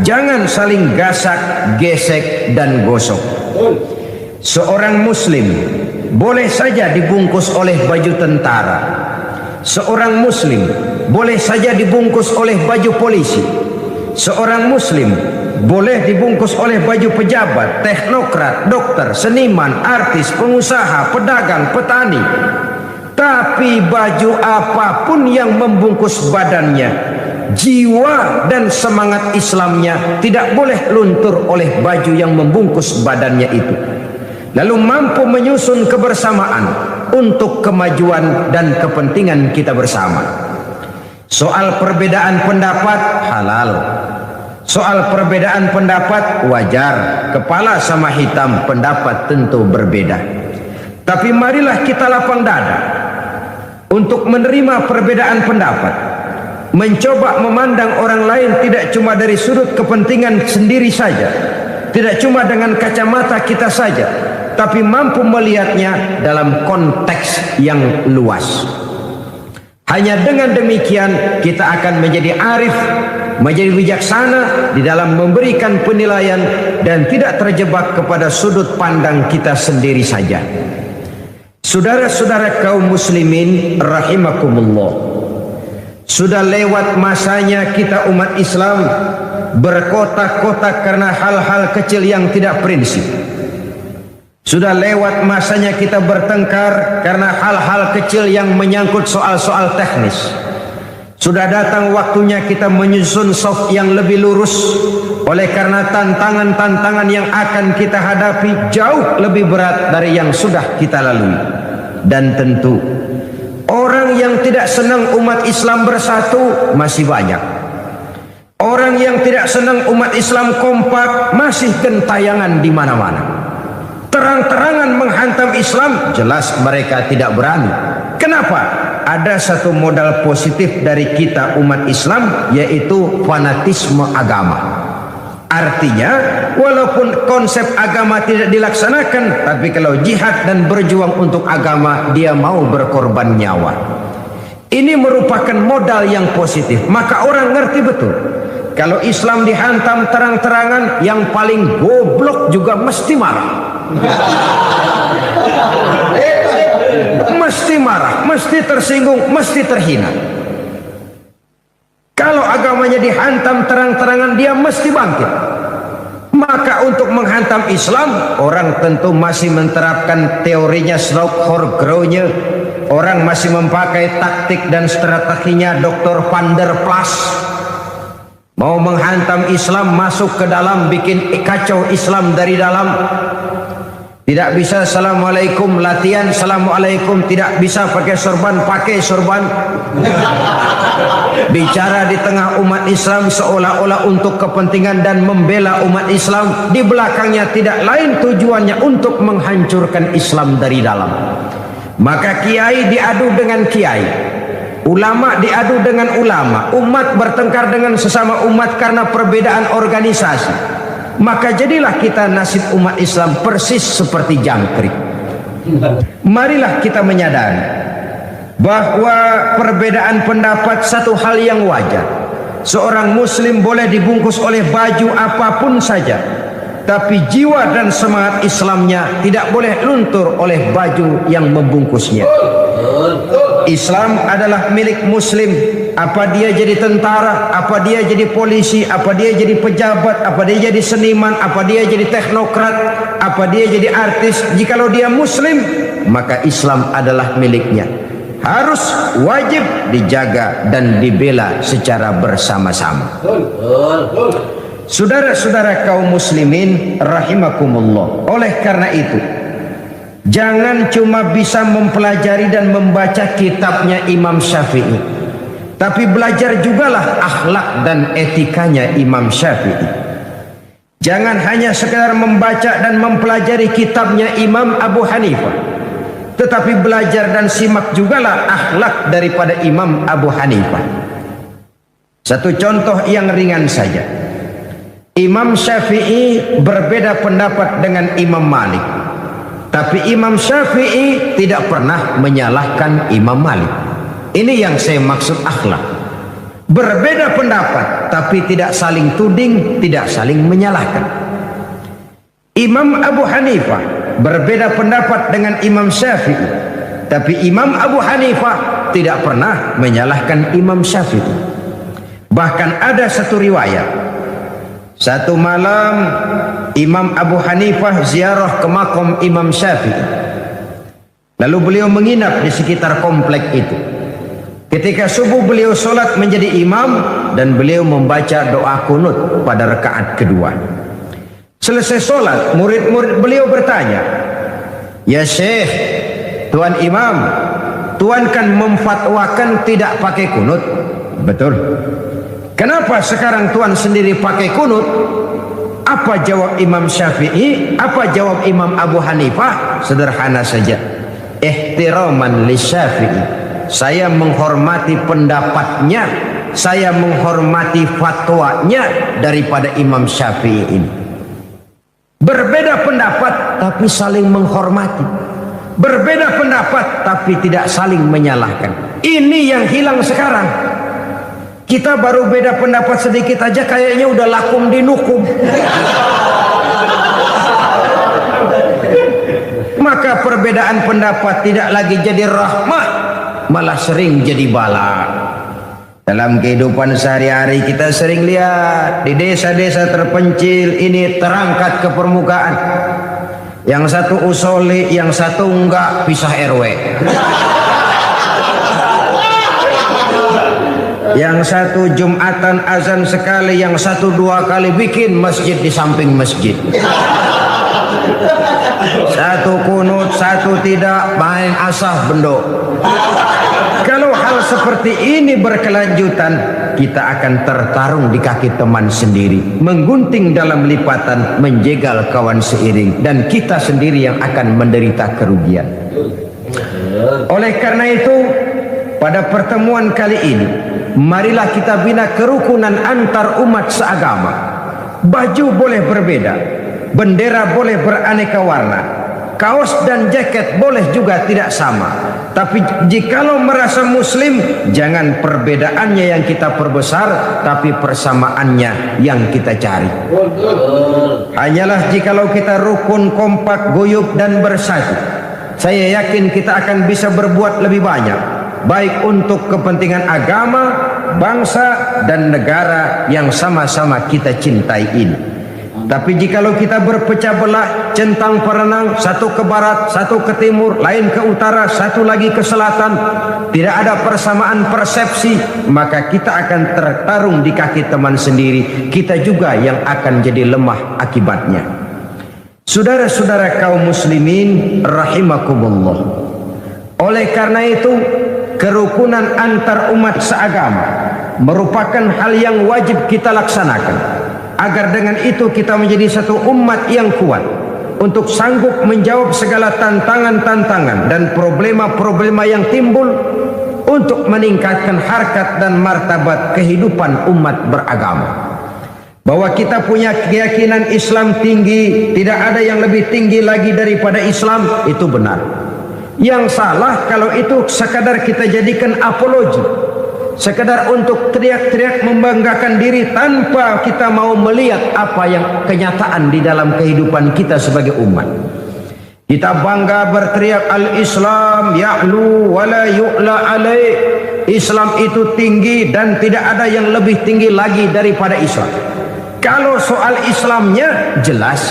jangan saling gasak, gesek dan gosok. Seorang muslim boleh saja dibungkus oleh baju tentara. Seorang muslim boleh saja dibungkus oleh baju polisi. Seorang muslim boleh dibungkus oleh baju pejabat, teknokrat, dokter, seniman, artis, pengusaha, pedagang, petani. Tapi baju apapun yang membungkus badannya, jiwa dan semangat Islamnya tidak boleh luntur oleh baju yang membungkus badannya itu. Lalu mampu menyusun kebersamaan untuk kemajuan dan kepentingan kita bersama. Soal perbedaan pendapat halal. Soal perbedaan pendapat wajar. Kepala sama hitam pendapat tentu berbeda. Tapi marilah kita lapang dada untuk menerima perbedaan pendapat, mencoba memandang orang lain tidak cuma dari sudut kepentingan sendiri saja, tidak cuma dengan kacamata kita saja, tapi mampu melihatnya dalam konteks yang luas. Hanya dengan demikian kita akan menjadi arif, menjadi bijaksana di dalam memberikan penilaian dan tidak terjebak kepada sudut pandang kita sendiri saja. Saudara-saudara kaum muslimin rahimakumullah, sudah lewat masanya kita umat Islam berkotak-kotak karena hal-hal kecil yang tidak prinsip. Sudah lewat masanya kita bertengkar karena hal-hal kecil yang menyangkut soal-soal teknis. Sudah datang waktunya kita menyusun saf yang lebih lurus, oleh karena tantangan-tantangan yang akan kita hadapi jauh lebih berat dari yang sudah kita lalui. Dan tentu orang yang tidak senang umat Islam bersatu masih banyak. Orang yang tidak senang umat Islam kompak masih gentayangan di mana-mana. Terang-terangan menghantam Islam jelas mereka tidak berani. Kenapa? Ada satu modal positif dari kita umat Islam, yaitu fanatisme agama. Artinya walaupun konsep agama tidak dilaksanakan, tapi kalau jihad dan berjuang untuk agama dia mau berkorban nyawa. Ini merupakan modal yang positif. Maka orang ngerti betul kalau Islam dihantam terang-terangan, yang paling goblok juga mesti marah. Mesti marah, mesti tersinggung, mesti terhina. Kalau agamanya dihantam terang-terangan dia mesti bangkit. Maka untuk menghantam Islam, orang tentu masih menerapkan teorinya Slaughter-Gronye. Orang masih memakai taktik dan strateginya Dr. Van der Plas. Mau menghantam Islam, masuk ke dalam, bikin kacau Islam dari dalam. Tidak bisa assalamualaikum latihan, assalamualaikum tidak bisa pakai sorban, pakai sorban. Bicara di tengah umat Islam seolah-olah untuk kepentingan dan membela umat Islam, di belakangnya tidak lain tujuannya untuk menghancurkan Islam dari dalam. Maka kiai diadu dengan kiai, ulama diadu dengan ulama, umat bertengkar dengan sesama umat karena perbedaan organisasi. Maka jadilah kita nasib umat Islam persis seperti jangkrik. Marilah kita menyadari bahwa perbedaan pendapat satu hal yang wajar. Seorang muslim boleh dibungkus oleh baju apapun saja, tapi jiwa dan semangat Islamnya tidak boleh luntur oleh baju yang membungkusnya. Islam adalah milik muslim. Apa dia jadi tentara, apa dia jadi polisi, apa dia jadi pejabat, apa dia jadi seniman, apa dia jadi teknokrat, apa dia jadi artis, jikalau dia muslim, maka Islam adalah miliknya. Harus wajib dijaga dan dibela secara bersama-sama. Saudara-saudara kaum muslimin rahimakumullah, oleh karena itu jangan cuma bisa mempelajari dan membaca kitabnya Imam Syafi'i, tapi belajar jugalah akhlak dan etikanya Imam Syafi'i. Jangan hanya sekedar membaca dan mempelajari kitabnya Imam Abu Hanifah, tetapi belajar dan simak jugalah akhlak daripada Imam Abu Hanifah. Satu contoh yang ringan saja. Imam Syafi'i berbeda pendapat dengan Imam Malik, tapi Imam Syafi'i tidak pernah menyalahkan Imam Malik. Ini yang saya maksud akhlak. Berbeda pendapat, tapi tidak saling tuding, tidak saling menyalahkan. Imam Abu Hanifah berbeda pendapat dengan Imam Syafi'i, tapi Imam Abu Hanifah tidak pernah menyalahkan Imam Syafi'i. Bahkan ada satu riwayat, satu malam Imam Abu Hanifah ziarah ke makam Imam Syafi'i. Lalu beliau menginap di sekitar komplek itu. Ketika subuh beliau sholat menjadi imam dan beliau membaca doa kunut pada rakaat kedua. Selesai sholat, murid-murid beliau bertanya, "Ya Syekh, Tuan Imam, Tuan kan memfatwakan tidak pakai kunut." "Betul." "Kenapa sekarang Tuan sendiri pakai kunut?" Apa jawab Imam Syafi'i? Apa jawab Imam Abu Hanifah? Sederhana saja. Ihtiraman li Syafi'i. Saya menghormati pendapatnya, saya menghormati fatwanya daripada Imam Syafi'i ini. Berbeda pendapat tapi saling menghormati. Berbeda pendapat tapi tidak saling menyalahkan. Ini yang hilang sekarang. Kita baru beda pendapat sedikit aja kayaknya udah lakum dinukum. Maka perbedaan pendapat tidak lagi jadi rahmat, malah sering jadi bala. Dalam kehidupan sehari-hari kita sering lihat di desa-desa terpencil ini terangkat ke permukaan. Yang satu usoli, yang satu enggak, pisah RW. Yang satu Jumatan azan sekali, yang satu 2 kali bikin masjid di samping masjid. Satu kunut, satu tidak, main asah bendo. Kalau hal seperti ini berkelanjutan, kita akan tertarung di kaki teman sendiri, menggunting dalam lipatan, menjegal kawan seiring, dan kita sendiri yang akan menderita kerugian. Oleh karena itu, pada pertemuan kali ini, marilah kita bina kerukunan antar umat seagama. Baju boleh berbeda, bendera boleh beraneka warna, kaos dan jaket boleh juga tidak sama. Tapi jikalau merasa muslim, jangan perbedaannya yang kita perbesar, tapi persamaannya yang kita cari. Hanyalah jikalau kita rukun, kompak, guyup dan bersatu, saya yakin kita akan bisa berbuat lebih banyak, baik untuk kepentingan agama, bangsa dan negara yang sama-sama kita cintai ini. Tapi jikalau kita berpecah belah, centang perenang, satu ke barat, satu ke timur, lain ke utara, satu lagi ke selatan, tidak ada persamaan persepsi, maka kita akan tertarung di kaki teman sendiri. Kita juga yang akan jadi lemah akibatnya. Saudara-saudara kaum muslimin rahimakumullah. Oleh karena itu, kerukunan antar umat seagama merupakan hal yang wajib kita laksanakan, agar dengan itu kita menjadi satu umat yang kuat untuk sanggup menjawab segala tantangan-tantangan dan problema-problema yang timbul, untuk meningkatkan harkat dan martabat kehidupan umat beragama. Bahwa kita punya keyakinan Islam tinggi, tidak ada yang lebih tinggi lagi daripada Islam, itu benar. Yang salah kalau itu sekadar kita jadikan apologi, sekedar untuk teriak-teriak membanggakan diri tanpa kita mau melihat apa yang kenyataan di dalam kehidupan kita sebagai umat. Kita bangga berteriak al-Islam ya'lu wa la yu'la alaih. Islam itu tinggi dan tidak ada yang lebih tinggi lagi daripada Islam. Kalau soal Islamnya jelas,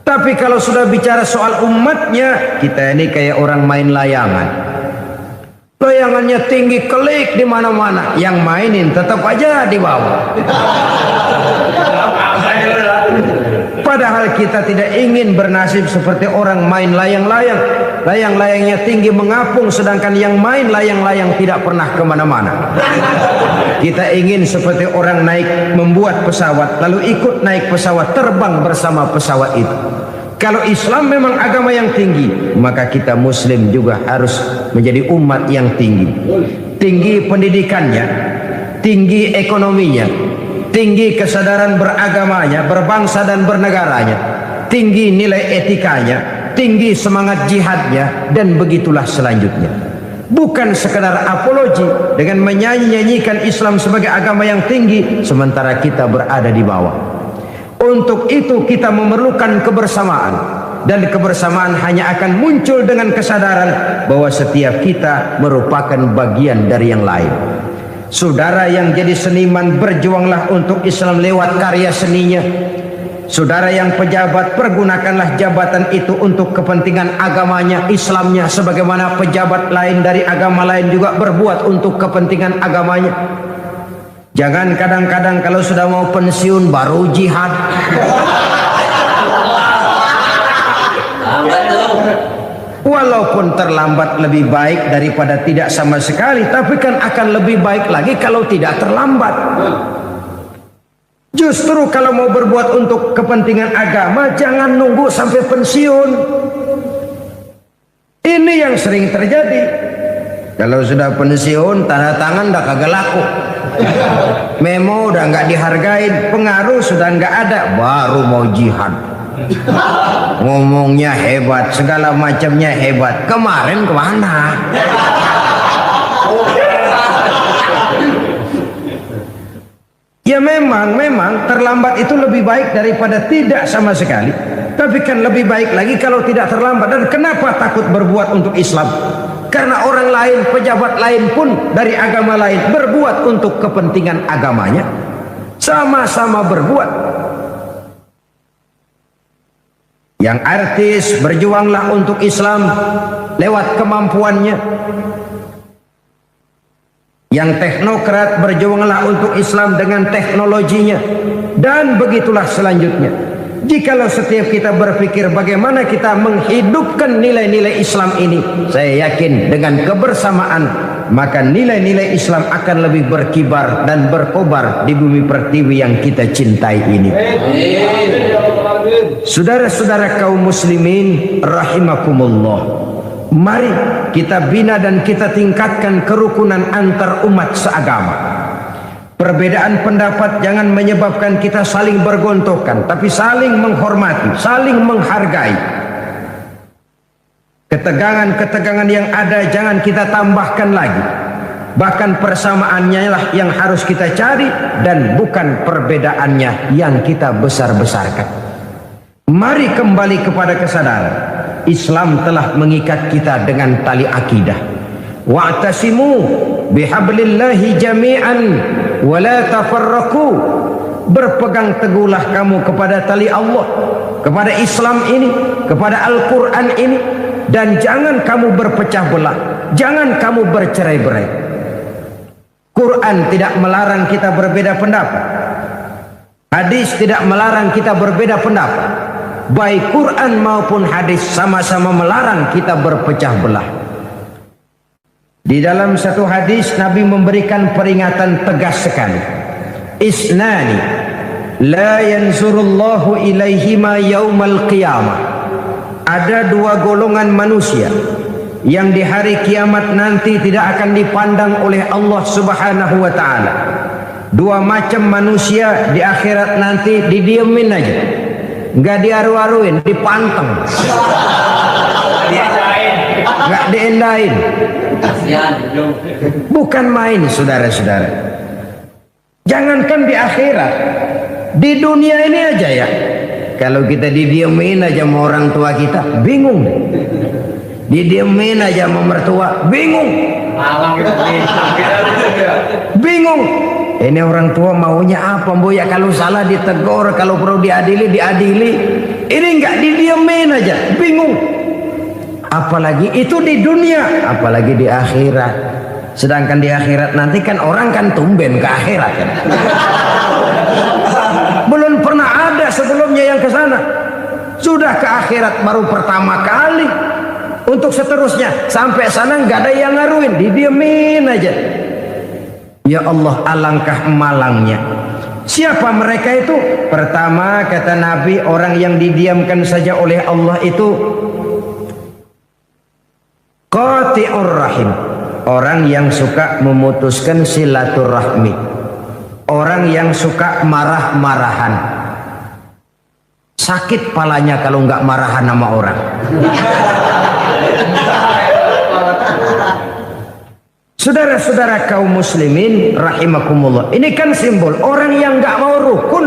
tapi kalau sudah bicara soal umatnya, kita ini kayak orang main layangan. Layangannya tinggi kelik di mana-mana, yang mainin tetap aja di bawah. Padahal kita tidak ingin bernasib seperti orang main layang-layang. Layang-layangnya tinggi mengapung, sedangkan yang main layang-layang tidak pernah kemana-mana. Kita ingin seperti orang naik membuat pesawat, lalu ikut naik pesawat, terbang bersama pesawat itu. Kalau Islam memang agama yang tinggi, maka kita muslim juga harus menjadi umat yang tinggi. Tinggi pendidikannya, tinggi ekonominya, tinggi kesadaran beragamanya, berbangsa dan bernegaranya, tinggi nilai etikanya, tinggi semangat jihadnya, dan begitulah selanjutnya. Bukan sekedar apologi dengan menyanyi-nyanyikan Islam sebagai agama yang tinggi, sementara kita berada di bawah. Untuk itu kita memerlukan kebersamaan, dan kebersamaan hanya akan muncul dengan kesadaran bahwa setiap kita merupakan bagian dari yang lain. Saudara yang jadi seniman, berjuanglah untuk Islam lewat karya seninya. Saudara yang pejabat, pergunakanlah jabatan itu untuk kepentingan agamanya, Islamnya, sebagaimana pejabat lain dari agama lain juga berbuat untuk kepentingan agamanya. Jangan kadang-kadang kalau sudah mau pensiun baru jihad. Walaupun terlambat lebih baik daripada tidak sama sekali, tapi kan akan lebih baik lagi kalau tidak terlambat. Justru kalau mau berbuat untuk kepentingan agama, jangan nunggu sampai pensiun. Ini yang sering terjadi. Kalau sudah pensiun, tanda tangan udah kagak laku, memo udah nggak dihargain, pengaruh sudah nggak ada, baru mau jihad. Ngomongnya hebat, segala macamnya hebat. Kemarin kemana? Ya memang terlambat itu lebih baik daripada tidak sama sekali. Tapi kan lebih baik lagi kalau tidak terlambat. Dan kenapa takut berbuat untuk Islam? Karena orang lain, pejabat lain pun dari agama lain berbuat untuk kepentingan agamanya. Sama-sama berbuat. Yang artis berjuanglah untuk Islam lewat kemampuannya. Yang teknokrat berjuanglah untuk Islam dengan teknologinya. Dan begitulah selanjutnya. Jikalau setiap kita berpikir bagaimana kita menghidupkan nilai-nilai Islam ini, saya yakin dengan kebersamaan, maka nilai-nilai Islam akan lebih berkibar dan berkobar di bumi pertiwi yang kita cintai ini. Saudara-saudara kaum muslimin rahimakumullah, mari kita bina dan kita tingkatkan kerukunan antar umat seagama. Perbedaan pendapat jangan menyebabkan kita saling bergontokan, tapi saling menghormati, saling menghargai. Ketegangan-ketegangan yang ada jangan kita tambahkan lagi. Bahkan persamaannya lah yang harus kita cari dan bukan perbedaannya yang kita besar-besarkan. Mari kembali kepada kesadaran. Islam telah mengikat kita dengan tali akidah. Wa'tasimu bihablillahi jami'an wa la tafarraqu. Berpegang teguhlah kamu kepada tali Allah, kepada Islam ini, kepada Al-Quran ini, dan jangan kamu berpecah belah, jangan kamu bercerai-berai. Quran tidak melarang kita berbeda pendapat, hadis tidak melarang kita berbeda pendapat. Baik Quran maupun hadis sama-sama melarang kita berpecah belah. Di dalam satu hadis Nabi memberikan peringatan tegas sekali. Isnani la yanzurullahu ilaihima yaumal qiyamah. Ada dua golongan manusia yang di hari kiamat nanti tidak akan dipandang oleh Allah Subhanahu wa taala. Dua macam manusia di akhirat nanti didiemin aja. Enggak diaru-aruin, dipanteng. Enggak diendain. Bukan main, saudara-saudara. Jangankan di akhirat, di dunia ini aja ya. Kalau kita didiemin aja sama orang tua kita, bingung. Didiemin aja sama mertua, bingung. Bingung. Ini orang tua maunya apa, Bu? Ya kalau salah ditegur, kalau perlu diadili, diadili. Ini enggak didiemin aja, bingung. Apalagi itu di dunia, apalagi di akhirat. Sedangkan di akhirat nanti kan orang kan tumben ke akhirat kan. Belum pernah ada sebelumnya yang ke sana. Sudah ke akhirat baru pertama kali. Untuk seterusnya sampai sana nggak ada yang ngaruin, didiemin aja. Ya Allah, alangkah malangnya. Siapa mereka itu? Pertama kata Nabi, orang yang didiamkan saja oleh Allah itu qati'ur rahim, orang yang suka memutuskan silaturahmi, orang yang suka marah-marahan. Sakit palanya kalau nggak marahan sama orang. Saudara-saudara kaum muslimin rahimakumullah, ini kan simbol orang yang nggak mau rukun,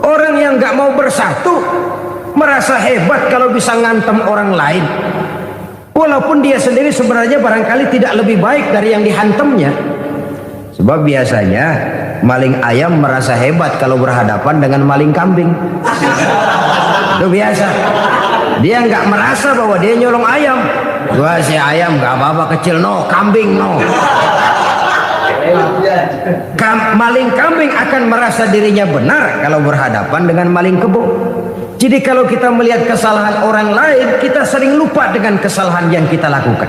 orang yang nggak mau bersatu, merasa hebat kalau bisa ngantem orang lain. Walaupun dia sendiri sebenarnya barangkali tidak lebih baik dari yang dihantamnya. Sebab biasanya maling ayam merasa hebat kalau berhadapan dengan maling kambing. Itu biasa. Dia nggak merasa bahwa dia nyolong ayam. Gua si ayam nggak apa-apa, kecil no, kambing no. Maling kambing akan merasa dirinya benar kalau berhadapan dengan maling kebo. Jadi kalau kita melihat kesalahan orang lain, kita sering lupa dengan kesalahan yang kita lakukan.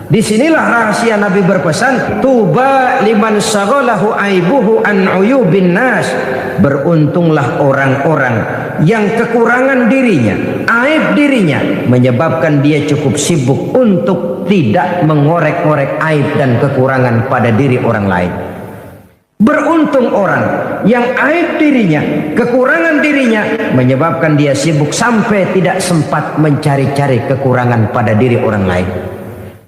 Disinilah rahasia Nabi berpesan, tuba liman syaghalahu aibuhu an uyubin nas. Beruntunglah orang-orang yang kekurangan dirinya, aib dirinya menyebabkan dia cukup sibuk untuk tidak mengorek-ngorek aib dan kekurangan pada diri orang lain. Beruntung orang yang aib dirinya, kekurangan dirinya menyebabkan dia sibuk sampai tidak sempat mencari-cari kekurangan pada diri orang lain.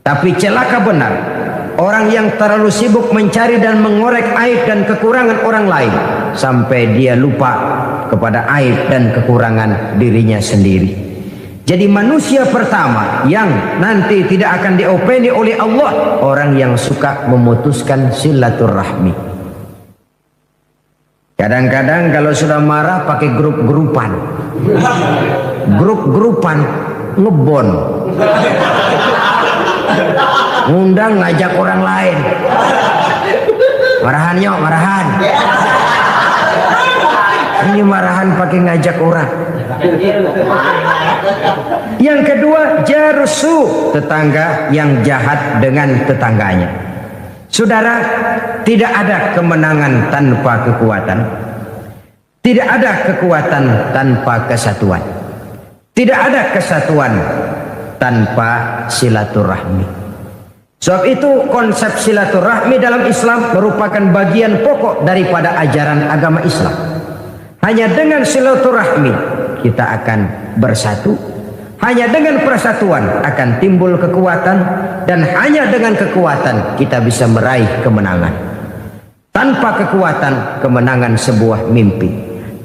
Tapi celaka benar orang yang terlalu sibuk mencari dan mengorek aib dan kekurangan orang lain sampai dia lupa kepada aib dan kekurangan dirinya sendiri. Jadi manusia pertama yang nanti tidak akan diopeni oleh Allah, orang yang suka memutuskan silaturahmi. Kadang-kadang kalau sudah marah pakai grup-grupan, grup-grupan ngebon, ngundang ngajak orang lain, marahan yuk, marahan. Ini marahan pakai ngajak orang. Yang kedua, jarusu, tetangga yang jahat dengan tetangganya. Saudara, tidak ada kemenangan tanpa kekuatan. Tidak ada kekuatan tanpa kesatuan. Tidak ada kesatuan tanpa silaturahmi. Sebab itu konsep silaturahmi dalam Islam merupakan bagian pokok daripada ajaran agama Islam. Hanya dengan silaturahmi kita akan bersatu. Hanya dengan persatuan akan timbul kekuatan, dan hanya dengan kekuatan kita bisa meraih kemenangan. Tanpa kekuatan, kemenangan sebuah mimpi.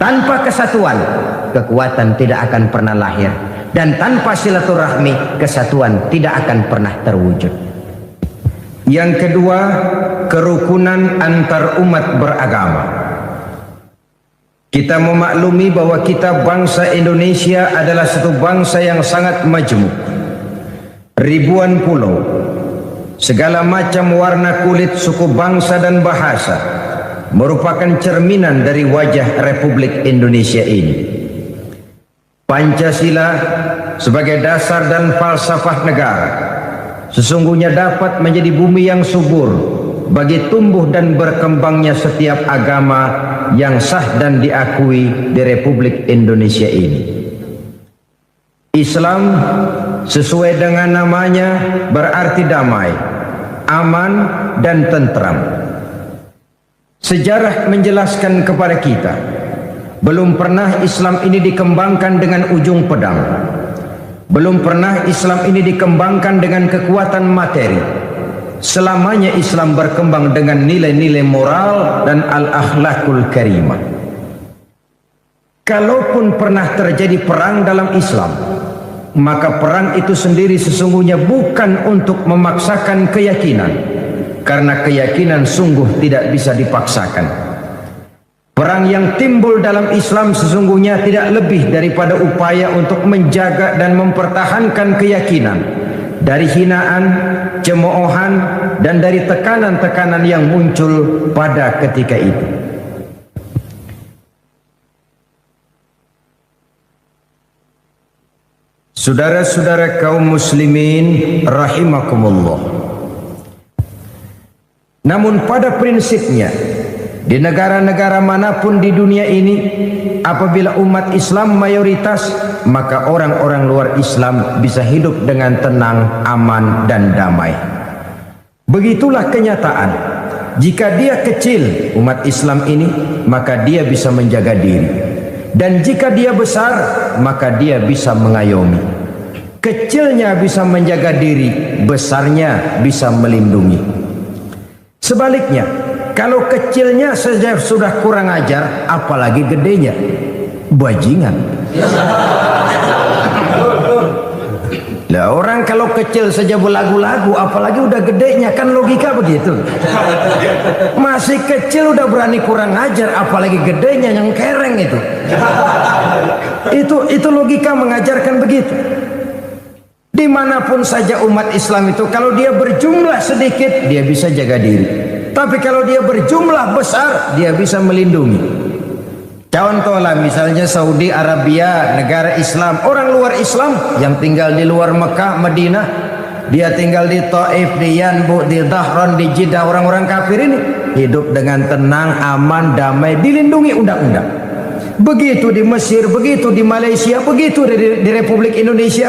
Tanpa kesatuan, kekuatan tidak akan pernah lahir. Dan tanpa silaturahmi, kesatuan tidak akan pernah terwujud. Yang kedua, kerukunan antar umat beragama. Kita memaklumi bahwa kita bangsa Indonesia adalah satu bangsa yang sangat majemuk. Ribuan pulau, segala macam warna kulit, suku bangsa dan bahasa merupakan cerminan dari wajah Republik Indonesia ini. Pancasila sebagai dasar dan falsafah negara sesungguhnya dapat menjadi bumi yang subur bagi tumbuh dan berkembangnya setiap agama yang sah dan diakui di Republik Indonesia ini. Islam sesuai dengan namanya berarti damai, aman dan tentram. Sejarah menjelaskan kepada kita, belum pernah Islam ini dikembangkan dengan ujung pedang. Belum pernah Islam ini dikembangkan dengan kekuatan materi. Selamanya Islam berkembang dengan nilai-nilai moral dan al-akhlakul karimah. Kalaupun pernah terjadi perang dalam Islam, maka perang itu sendiri sesungguhnya bukan untuk memaksakan keyakinan, karena keyakinan sungguh tidak bisa dipaksakan. Perang yang timbul dalam Islam sesungguhnya tidak lebih daripada upaya untuk menjaga dan mempertahankan keyakinan dari hinaan, cemoohan, dan dari tekanan-tekanan yang muncul pada ketika itu. Saudara-saudara kaum muslimin rahimakumullah. Namun pada prinsipnya, di negara-negara manapun di dunia ini, apabila umat Islam mayoritas, maka orang-orang luar Islam bisa hidup dengan tenang, aman, dan damai. Begitulah kenyataan. Jika dia kecil, umat Islam ini, maka dia bisa menjaga diri. Dan jika dia besar, maka dia bisa mengayomi. Kecilnya bisa menjaga diri, besarnya bisa melindungi. Sebaliknya, kalau kecilnya saja sudah kurang ajar, apalagi gedenya, Lah orang kalau kecil saja belagu-lagu, apalagi udah gedenya, kan logika begitu. Masih kecil udah berani kurang ajar, apalagi gedenya yang kereng itu. Itu logika mengajarkan begitu. Dimanapun saja umat Islam itu, kalau dia berjumlah sedikit, dia bisa jaga diri. Tapi kalau dia berjumlah besar, dia bisa melindungi. Contohlah misalnya Saudi Arabia, negara Islam, orang luar Islam yang tinggal di luar Mekah, Madinah, dia tinggal di Taif, di Yanbu, di Dhahran, di Jeddah, orang-orang kafir ini hidup dengan tenang, aman, damai, dilindungi undang-undang. Begitu di Mesir, begitu di Malaysia, begitu di Republik Indonesia,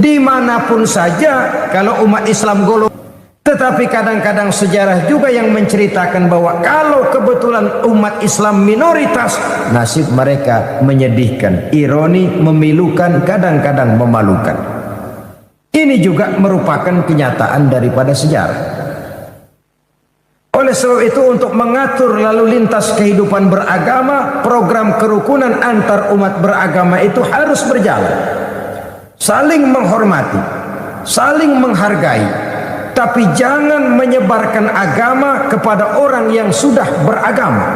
dimanapun saja kalau umat Islam golong. Tetapi kadang-kadang sejarah juga yang menceritakan bahwa kalau kebetulan umat Islam minoritas, nasib mereka menyedihkan, ironi, memilukan, kadang-kadang memalukan. Ini juga merupakan kenyataan daripada sejarah. Oleh sebab itu, untuk mengatur lalu lintas kehidupan beragama, program kerukunan antar umat beragama itu harus berjalan. Saling menghormati, saling menghargai. Tapi jangan menyebarkan agama kepada orang yang sudah beragama.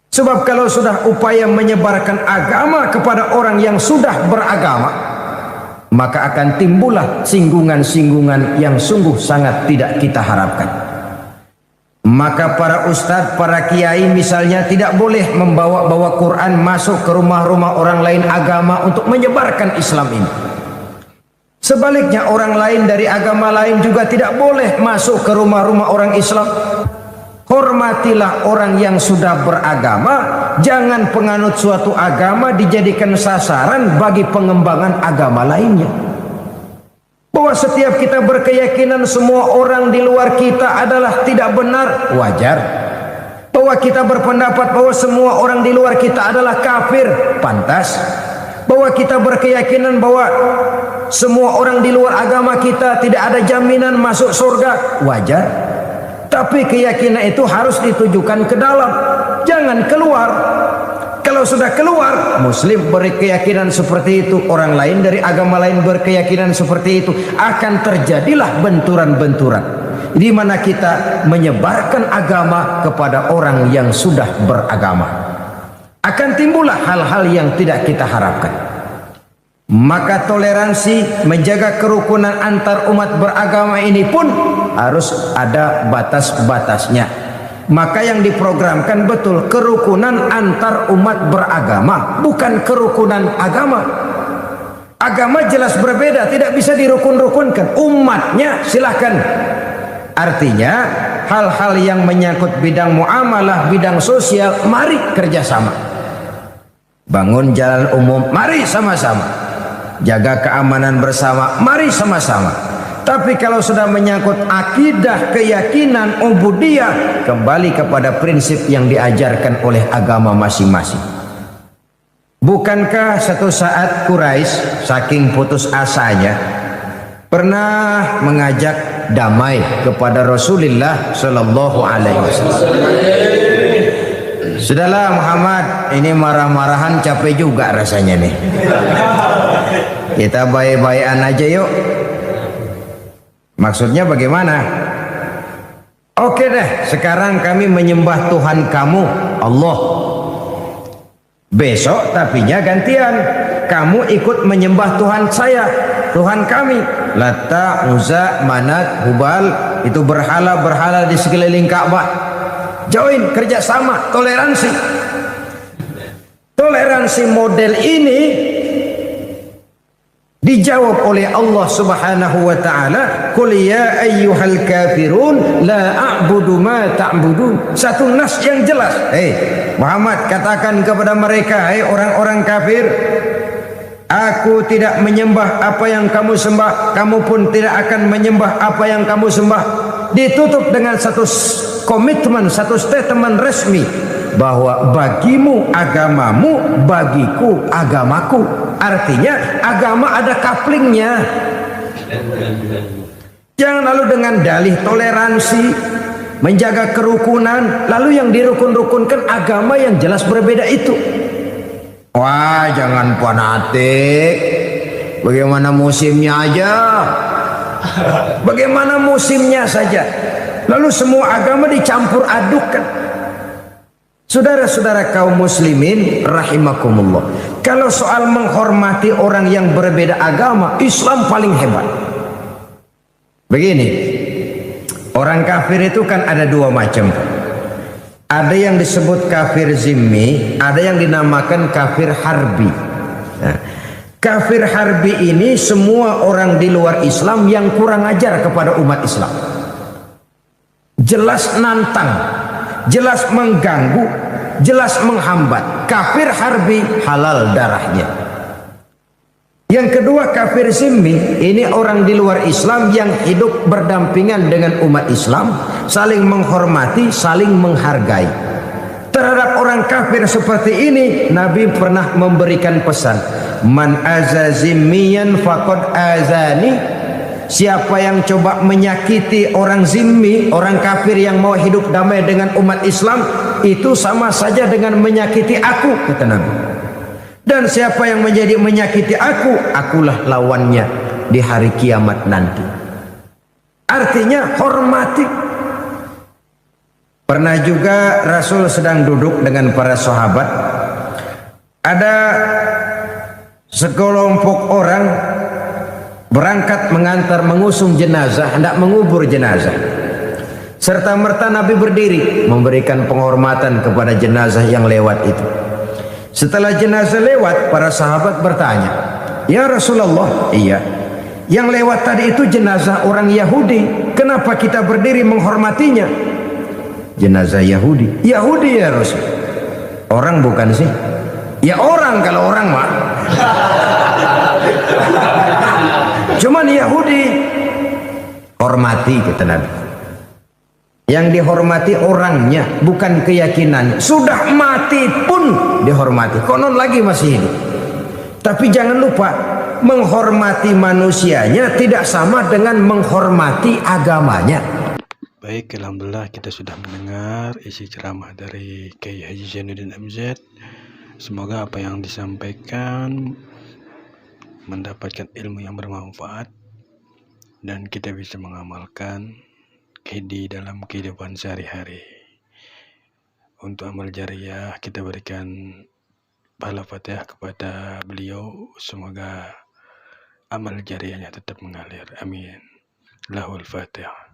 Sebab kalau sudah upaya menyebarkan agama kepada orang yang sudah beragama, maka akan timbullah singgungan-singgungan yang sungguh sangat tidak kita harapkan. Maka para ustadz, para kiai misalnya tidak boleh membawa-bawa Quran masuk ke rumah-rumah orang lain agama untuk menyebarkan Islam ini. Sebaliknya orang lain dari agama lain juga tidak boleh masuk ke rumah-rumah orang Islam. Hormatilah orang yang sudah beragama. Jangan penganut suatu agama dijadikan sasaran bagi pengembangan agama lainnya. Bahwa setiap kita berkeyakinan semua orang di luar kita adalah tidak benar, wajar. Bahwa kita berpendapat bahwa semua orang di luar kita adalah kafir, pantas. Bahwa kita berkeyakinan bahwa semua orang di luar agama kita tidak ada jaminan masuk surga, wajar. Tapi keyakinan itu harus ditujukan ke dalam, jangan keluar. Kalau sudah keluar, muslim berkeyakinan seperti itu, orang lain dari agama lain berkeyakinan seperti itu, akan terjadilah benturan-benturan di mana kita menyebarkan agama kepada orang yang sudah beragama. Akan timbullah hal-hal yang tidak kita harapkan. Maka toleransi, menjaga kerukunan antar umat beragama ini pun harus ada batas-batasnya. Maka yang diprogramkan betul kerukunan antar umat beragama, bukan kerukunan agama. Agama jelas berbeda, tidak bisa dirukun-rukunkan. Umatnya silahkan. Artinya hal-hal yang menyangkut bidang muamalah, bidang sosial, mari kerjasama. Bangun jalan umum, mari sama-sama. Jaga keamanan bersama, mari sama-sama. Tapi kalau sudah menyangkut akidah, keyakinan, ubudiyah, kembali kepada prinsip yang diajarkan oleh agama masing-masing. Bukankah satu saat Quraisy saking putus asanya pernah mengajak damai kepada Rasulullah Shallallahu Alaihi Wasallam? Sudahlah Muhammad, ini marah-marahan capek juga rasanya nih. Kita baik-baikan aja yuk. Maksudnya bagaimana? Oke deh, sekarang kami menyembah Tuhan kamu, Allah. Besok tapinya gantian, kamu ikut menyembah Tuhan saya, Tuhan kami. Lata, Uzza, Manat, Hubal, itu berhala-berhala di sekeliling Ka'bah. Join, kerjasama, toleransi. Toleransi model ini dijawab oleh Allah Subhanahu wa taala, "Qul ya ayyuhal kafirun la a'budu ma ta'budun." Satu nas yang jelas. Muhammad, katakan kepada mereka, orang-orang kafir, aku tidak menyembah apa yang kamu sembah, kamu pun tidak akan menyembah apa yang kamu sembah. Ditutup dengan satu komitmen, satu statement resmi bahwa bagimu agamamu, bagiku agamaku. Artinya agama ada couplingnya. Jangan lalu dengan dalih toleransi, menjaga kerukunan, lalu yang dirukun-rukunkan agama yang jelas berbeda itu. Wah, jangan fanatik. bagaimana musimnya aja. Bagaimana musimnya saja. Lalu semua agama dicampur adukkan. Saudara-saudara kaum muslimin rahimakumullah. Kalau soal menghormati orang yang berbeda agama, Islam paling hebat. Begini, orang kafir itu kan ada dua macam. Ada yang disebut kafir zimmi, ada yang dinamakan kafir harbi. Nah, kafir harbi ini semua orang di luar Islam yang kurang ajar kepada umat Islam. Jelas nantang, jelas mengganggu, jelas menghambat. Kafir harbi halal darahnya. Yang kedua kafir zimmi, ini orang di luar Islam yang hidup berdampingan dengan umat Islam, saling menghormati, saling menghargai. Terhadap orang kafir seperti ini, Nabi pernah memberikan pesan, man aza zimmiyan faqad azani. Siapa yang coba menyakiti orang zimmi, orang kafir yang mau hidup damai dengan umat Islam, itu sama saja dengan menyakiti aku, kata Nabi. Dan siapa yang menjadi menyakiti aku, akulah lawannya di hari kiamat nanti. Artinya hormati. Pernah juga Rasul sedang duduk dengan para sahabat. Ada sekelompok orang berangkat mengantar mengusung jenazah, hendak mengubur jenazah. Serta merta Nabi berdiri memberikan penghormatan kepada jenazah yang lewat itu. Setelah jenazah lewat, para sahabat bertanya, ya Rasulullah, iya, yang lewat tadi itu jenazah orang Yahudi, kenapa kita berdiri menghormatinya? Jenazah Yahudi. Yahudi ya Rasul. Orang bukan sih? Ya orang, kalau orang mah. Cuman Yahudi. Hormati, kata Nabi. Yang dihormati orangnya, bukan keyakinan. Sudah mati pun dihormati. Konon lagi masih hidup. Tapi jangan lupa, menghormati manusianya tidak sama dengan menghormati agamanya. Baik, alhamdulillah kita sudah mendengar isi ceramah dari Kiai Haji Zainuddin MZ. Semoga apa yang disampaikan mendapatkan ilmu yang bermanfaat dan kita bisa mengamalkan di dalam kehidupan sehari-hari. Untuk amal jariah kita berikan pahala Fatihah kepada beliau, semoga amal jariahnya tetap mengalir. Amin. Lahul Fatihah.